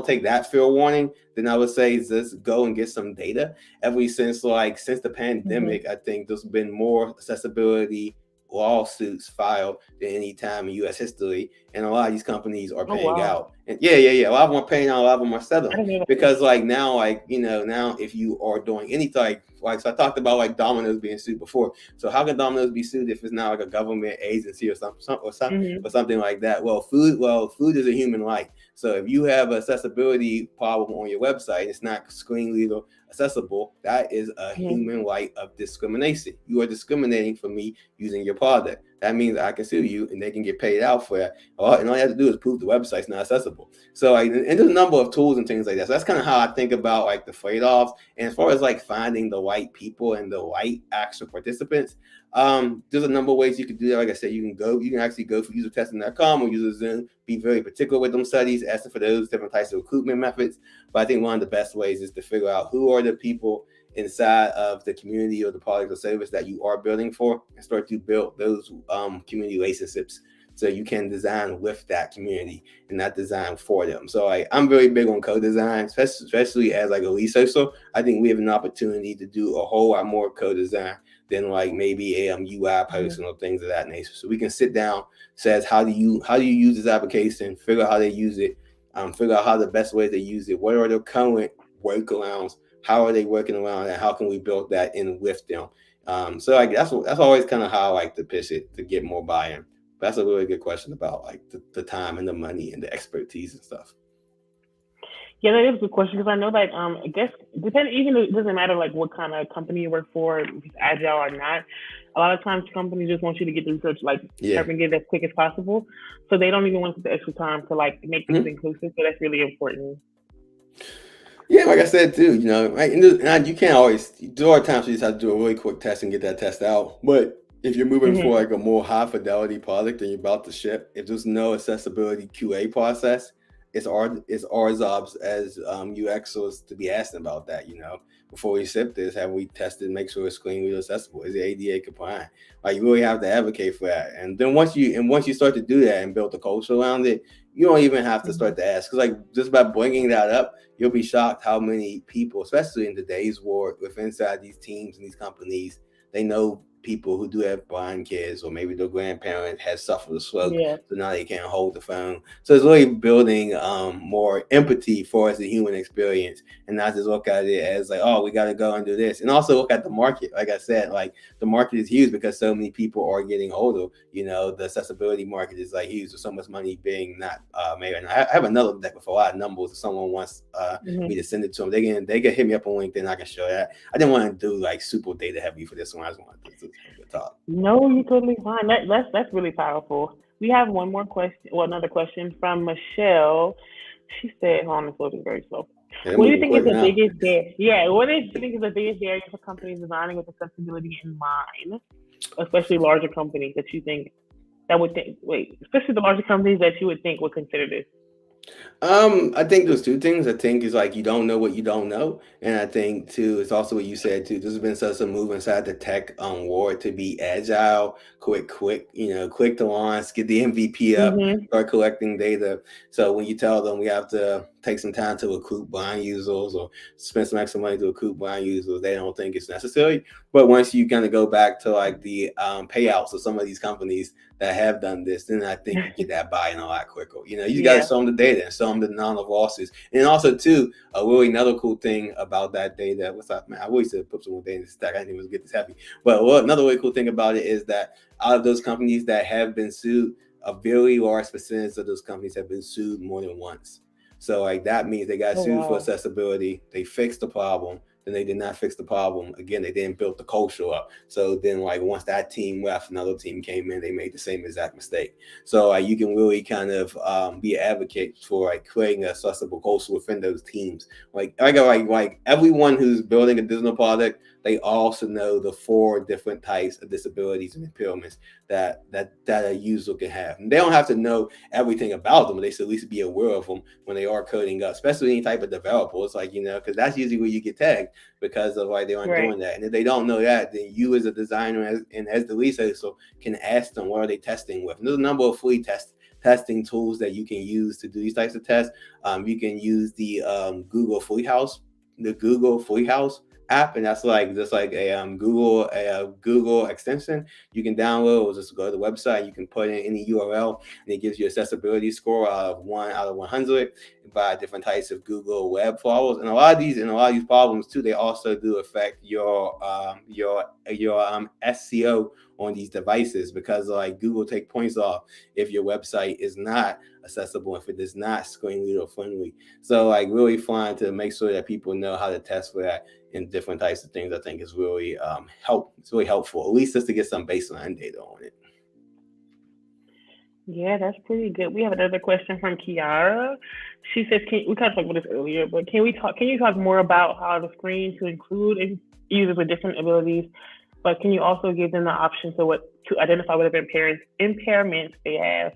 take that fair warning, then I would say just go and get some data. Since the pandemic, I think there's been more accessibility lawsuits filed than any time in U.S. history, and a lot of these companies are paying out. And yeah, a lot of them are paying out, a lot of them are settling because like now, like now if you are doing any type, like so I talked about like Domino's being sued before. So how can Domino's be sued if it's not like a government agency or something like that? Well, food is a human life. So if you have an accessibility problem on your website, it's not screen reader accessible, that is a human right of discrimination. You are discriminating for me using your product. That means I can sue you and they can get paid out for that. And all you have to do is prove the website's not accessible. So like, and there's a number of tools and things like that. So that's kind of how I think about like the trade-offs. And as far as like finding the right people and the right actual participants, there's a number of ways you can do that. Like I said, you can actually go for usertesting.com or UserZoom, be very particular with them studies, asking for those different types of recruitment methods. But I think one of the best ways is to figure out who are the people inside of the community or the product or service that you are building for, and start to build those community relationships so you can design with that community and not design for them. So I'm very big on co-design, especially as like a researcher. I think we have an opportunity to do a whole lot more co-design than like maybe a UI person or things of that nature. So we can sit down, says how do you use this application, figure out how they use it, figure out how the best way to use it, what are the current workarounds, how are they working around, and how can we build that in with them. So like that's always kind of how I like to pitch it to get more buy-in. But that's a really good question about like the time and the money and the expertise and stuff. Yeah, that is a good question, because I know that I guess even it doesn't matter like what kind of company you work for, if it's agile or not. A lot of times companies just want you to get the research like and get it as quick as possible, so they don't even want to take the extra time to like make things inclusive. So that's really important. Yeah, like I said too, right? And you can't always. There are times you just have to do a really quick test and get that test out. But if you're moving for like a more high fidelity product and you're about to ship, if there's no accessibility QA process, it's our jobs as UXers to be asking about that. Before we ship this, have we tested, make sure it's screen reader accessible? Is it ADA compliant? Like you really have to advocate for that. And then once you start to do that and build the culture around it, you don't even have to start to ask, because like just by bringing that up, you'll be shocked how many people, especially in today's world, with inside these teams and these companies, they know people who do have blind kids, or maybe their grandparent has suffered a stroke, so now they can't hold the phone. So it's really building more empathy for us, the human experience, and not just look at it as like, oh, we got to go and do this. And also look at the market. Like I said, like the market is huge because so many people are getting older. The accessibility market is like huge. There's so much money being not made. And I have another deck with a lot of numbers. If someone wants me to send it to them, they can hit me up on LinkedIn. I can show that. I didn't want to do like super data heavy for this one. I just wanted to talk. No, you're totally fine. That's really powerful. We have one more question, another question from Michelle. She said, hold on, it's loading very slow. What do you think is the biggest barrier? Yeah, what do you think is the biggest barrier for companies designing with accessibility in mind, especially larger companies that you think especially the larger companies that you would think would consider this? I think there's two things. I think it's like you don't know what you don't know, and I think too it's also what you said too. There's been such a move inside the tech world to be agile, quick, quick to launch, get the MVP up, Mm-hmm. start collecting data. So when you tell them we have to take some time to recruit blind users or spend some extra money to recruit blind users, they don't think it's necessary. But once you kind of go back to like the payouts of some of these companies that have done this, then I think you get that buy-in a lot quicker. You just got to show them the data and show them the amount of losses. And also, too, really another cool thing about that data, what's up, man? I always said put some more data in the stack. I didn't even get this happy. But another really cool thing about it is that out of those companies that have been sued, a very large percentage of those companies have been sued more than once. So like that means they got sued for accessibility. They fixed the problem. Then they did not fix the problem. Again, they didn't build the culture up. So then like once that team left, another team came in, they made the same exact mistake. So like you can really kind of be an advocate for like creating a accessible culture within those teams. Like everyone who's building a digital product, they also know the 4 different types of disabilities and impairments that a user can have. And they don't have to know everything about them, but they should at least be aware of them when they are coding up, especially any type of developer. It's like, because that's usually where you get tagged because of why they aren't doing that. And if they don't know that, then you as a designer and as the researcher can ask them what are they testing with. And there's a number of free testing tools that you can use to do these types of tests. You can use the Google Treehouse app, and that's like just like a Google extension you can download, or just go to the website. You can put in any URL, and it gives you accessibility score out of 100 by different types of Google web flowers. And a lot of these problems too, they also do affect your SEO on these devices, because like Google take points off if your website is not accessible, if it is not screen reader friendly. So like really trying to make sure that people know how to test for that in different types of things, I think is really it's really helpful, at least just to get some baseline data on it. Yeah, that's pretty good. We have another question from Kiara. She says, we kind of talked about this earlier, but can you talk more about how to screen to include users with different abilities, but can you also give them the option to identify whatever impairments they have?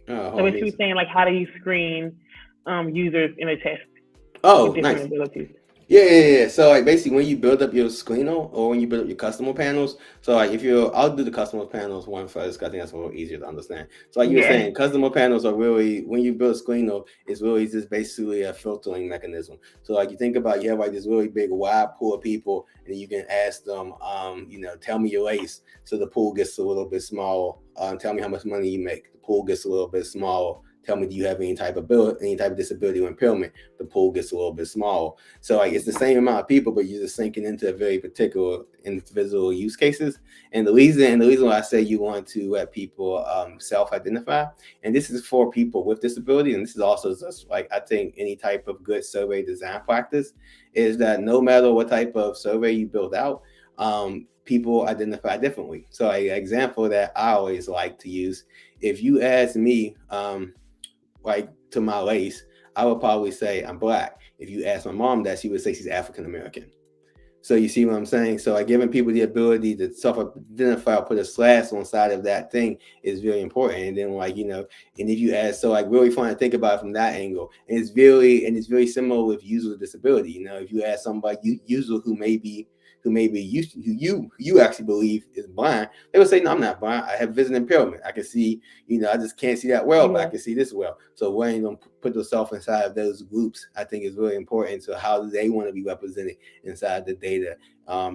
So basically saying like, how do you screen users in a test with different abilities? Yeah. So like basically when you build up your screener or when you build up your customer panels, so like I'll do the customer panels one first, because I think that's a little easier to understand. So like you were saying, customer panels are really, when you build a screener, it's really just basically a filtering mechanism. So like you think about, you have like this really big wide pool of people, and you can ask them, tell me your race. So the pool gets a little bit smaller. Tell me how much money you make. The pool gets a little bit smaller. Tell me, do you have any type of disability or impairment? The pool gets a little bit smaller. So like it's the same amount of people, but you're just sinking into a very particular individual use cases. And the reason why I say you want to let people self-identify, and this is for people with disability, and this is also just like I think any type of good survey design practice, is that no matter what type of survey you build out, people identify differently. So an example that I always like to use, if you ask me, like to my race, I would probably say I'm Black. If you ask my mom that, she would say she's African American. So you see what I'm saying? So like giving people the ability to self-identify or put a slash on side of that thing is very important. And then like, and if you ask, so like really fun to think about it from that angle. And it's very similar with users with disability. If you ask somebody, user who you actually believe is blind, they would say, no, I'm not blind. I have vision impairment. I can see, I just can't see that well, but I can see this well. So when you put yourself inside of those groups, I think is really important. So how do they want to be represented inside the data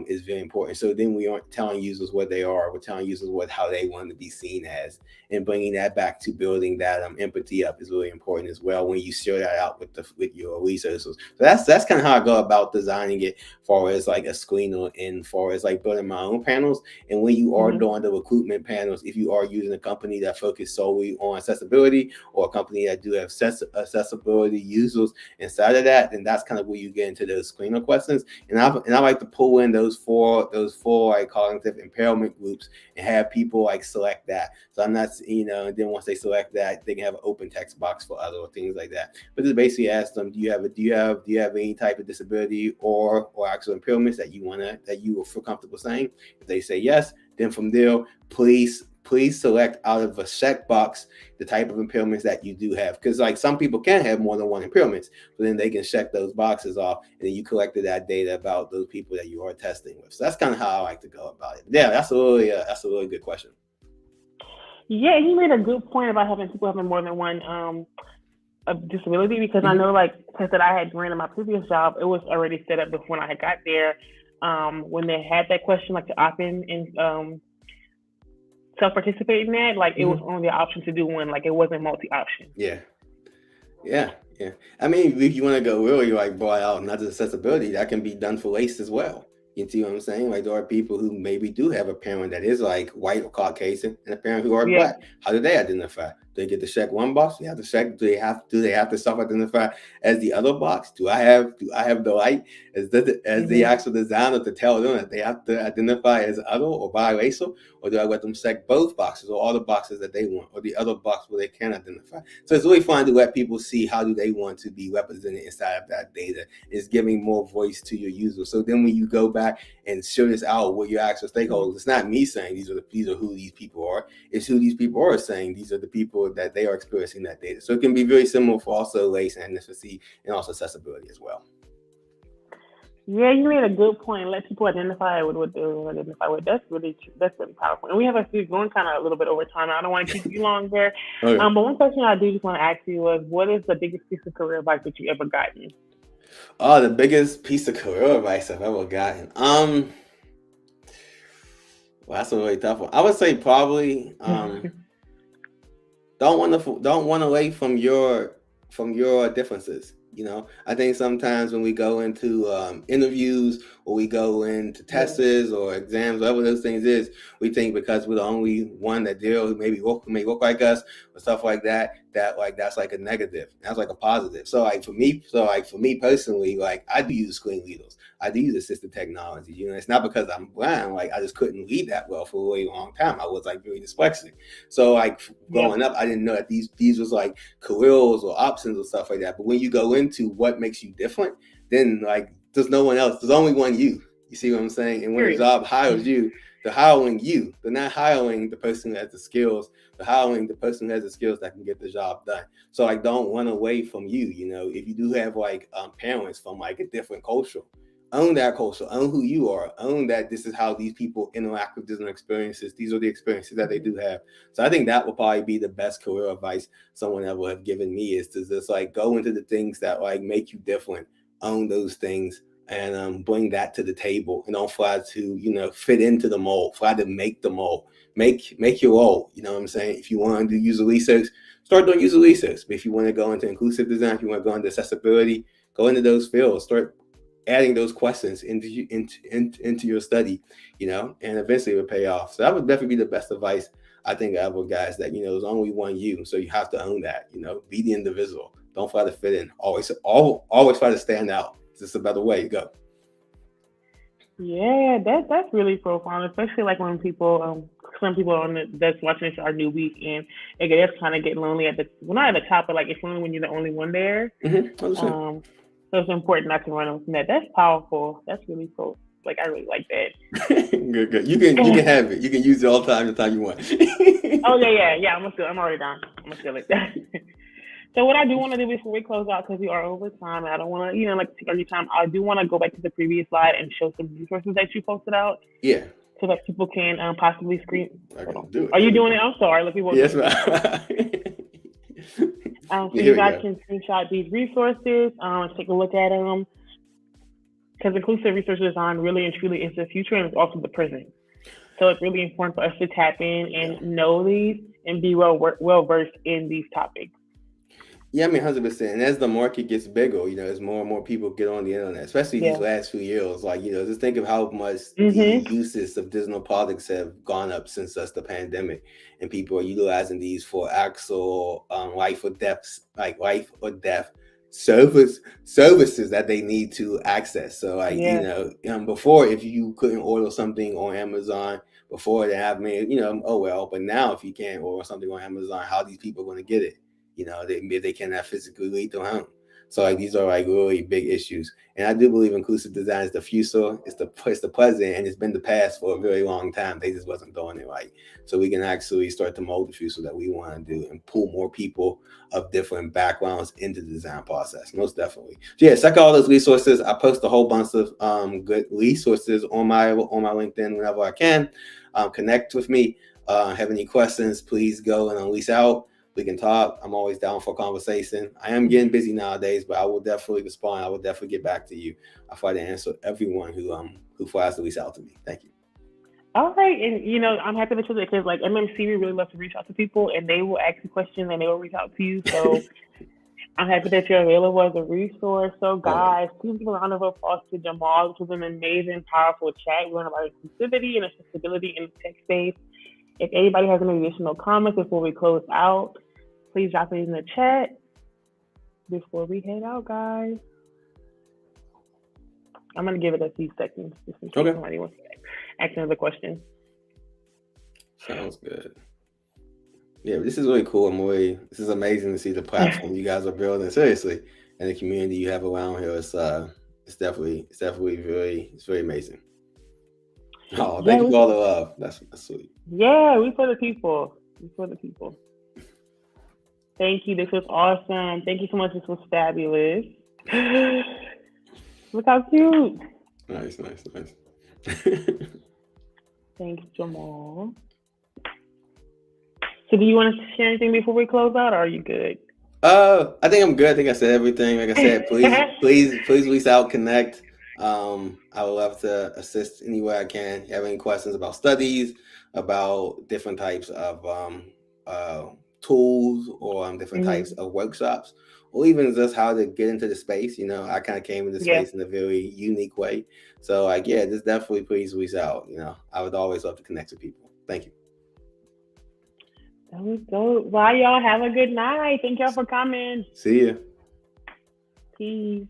is very important. So then we aren't telling users what they are. We're telling users how they want to be seen as, and bringing that back to building that empathy up is really important as well when you share that out with your resources. So that's kind of how I go about designing it, far as like a screener and far as like building my own panels. And when you are doing the recruitment panels, if you are using a company that focuses solely on accessibility, or a company that do have accessibility users inside of that, then that's kind of where you get into those screener questions. And I like to pull in those four like cognitive impairment groups and have people like select that. So I'm not, and then once they select that, they can have an open text box for other things like that. But just basically ask them, do you have any type of disability or actual impairments that you feel comfortable saying? If they say yes, Then from there, please select out of a checkbox the type of impairments that you do have. Because like some people can have more than one impairments, but then they can check those boxes off, and then you collected that data about those people that you are testing with. So that's kind of how I like to go about it. Yeah, that's a really good question. Yeah, you made a good point about having people having more than one a disability, because I know, like, since that I had ran in my previous job, it was already set up before I had got there. When they had that question, like to opt in and self-participate in that, like it was only the option to do one, like it wasn't multi-option. Yeah. I mean, if you want to go really like broad out, not just accessibility, that can be done for race as well. You see what I'm saying? Like there are people who maybe do have a parent that is like white or Caucasian, and a parent who are black. How do they identify? Do they get to check one box? You have to check. Do they have to self-identify as the other box? Do I have the right as the actual designer to tell them that they have to identify as other or biracial, or do I let them check both boxes or all the boxes that they want, or the other box where they can identify? So it's really fun to let people see how do they want to be represented inside of that data. It's giving more voice to your users. So then when you go back and show this out with your actual stakeholders, it's not me saying these are who these people are. It's who these people are saying these are the people that they are experiencing that data. So it can be very similar for also race and ethnicity and also accessibility as well. Yeah, you made a good point. Let people identify with what they identify with. That's really powerful. And we have actually going kind of a little bit over time. I don't want to keep you long there. Okay. But one question I do just want to ask you was, what is the biggest piece of career advice that you ever gotten? Oh, the biggest piece of career advice I've ever gotten. Well, that's a really tough one. I would say probably don't run away from your differences. You know, I think sometimes when we go into interviews or we go into tests or exams, whatever those things is, we think because we're the only one that deal may look like us or stuff like that, that's like a negative. That's like a positive. So for me personally, like I do use screen readers. I do use assistive technology. You know, it's not because I'm blind. Like I just couldn't read that well for a really long time. I was like very dyslexic. So like growing up, I didn't know that these was like careers or options or stuff like that. But when you go into what makes you different, then like there's no one else. There's only one you. You see what I'm saying? And when the job hires you, they're hiring you. They're not hiring the person who has the skills. They're hiring the person who has the skills that can get the job done. So like don't run away from you. You know, if you do have like parents from like a different culture, own that culture, own who you are, own that this is how these people interact with different experiences. These are the experiences that they do have. So I think that will probably be the best career advice someone ever have given me, is to just like go into the things that like make you different, own those things, and bring that to the table, and don't try to, you know, fit into the mold, try to make the mold, make your mold. You know what I'm saying? If you want to do user research, start doing user research. But if you want to go into inclusive design, if you want to go into accessibility, go into those fields, start adding those questions into your study, you know, and eventually it will pay off. So that would definitely be the best advice I think ever, guys, that, you know, there's only one you. So you have to own that, you know, be the individual. Don't try to fit in. Always try to stand out. It's just a better way to go. Yeah, that's really profound, especially like when people, some people that's watching this are newbies, and it gets kind of get lonely at not at the top, but like it's lonely when you're the only one there. So it's important not to run away from that. That's powerful. That's really cool. Like I really like that. Good. You can have it. You can use it all the time you want. Oh yeah. I'm already done. I'm gonna steal it. So what I do want to do before we close out, because we are over time, and I don't want to, you know, like take all your time. I do want to go back to the previous slide and show some resources that you posted out. Yeah. So that people can possibly screen. I can do it. Are you doing it? I'm sorry. Look, people. Yes, ma'am. So you guys can screenshot these resources, take a look at them, because inclusive research design really and truly is the future, and it's also the present. So it's really important for us to tap in and know these and be well versed in these topics. Yeah, I mean, 100%. And as the market gets bigger, you know, as more and more people get on the internet, especially these last few years, like, you know, just think of how much the uses of digital products have gone up since the pandemic, and people are utilizing these for actual life or death services that they need to access. So like, you know, before, if you couldn't order something on Amazon, before they have made, you know, oh well, but now if you can't order something on Amazon, how these people are going to get it? You know, they cannot physically leave their home. So like these are like really big issues. And I do believe inclusive design is the future, it's the present, and it's been the past for a very long time. They just wasn't doing it right. So we can actually start to mold the future that we want to do and pull more people of different backgrounds into the design process. Most definitely. So yeah, check out all those resources. I post a whole bunch of good resources on my LinkedIn whenever I can. Connect with me. Have any questions, please go and unleash out. We can talk. I'm always down for conversation. I am getting busy nowadays, but I will definitely respond. I will definitely get back to you. I try to answer everyone who tries to reach out to me. Thank you. All right, and I'm happy that you're there because like MMC, we really love to reach out to people, and they will ask you questions and they will reach out to you. So I'm happy that you're available as a resource. So guys, please give a round of applause to Jamal. This was an amazing, powerful chat. We learned about inclusivity and accessibility in the tech space. If anybody has any additional comments before we close out, please drop it in the chat before we head out, guys. I'm going to give it a few seconds just in case somebody wants to ask another question. Sounds good. Yeah, this is really cool. This is amazing to see the platform you guys are building, seriously, and the community you have around here. It's definitely very amazing. Oh, thank you for all the love. That's sweet. Yeah, we for the people. Thank you. This was awesome. Thank you so much. This was fabulous. Look how cute. Nice. Thanks, Jamal. So do you want to share anything before we close out, or are you good? I think I'm good. I think I said everything. Like I said, please reach out, connect. I would love to assist any way I can. If you have any questions about studies, about different types of tools or different types of workshops, or even just how to get into the space. I kind of came into space in a very unique way. So just definitely please reach out. I would always love to connect with people. Thank you. That was dope. Bye, y'all. Have a good night. Thank y'all for coming. See ya. Peace.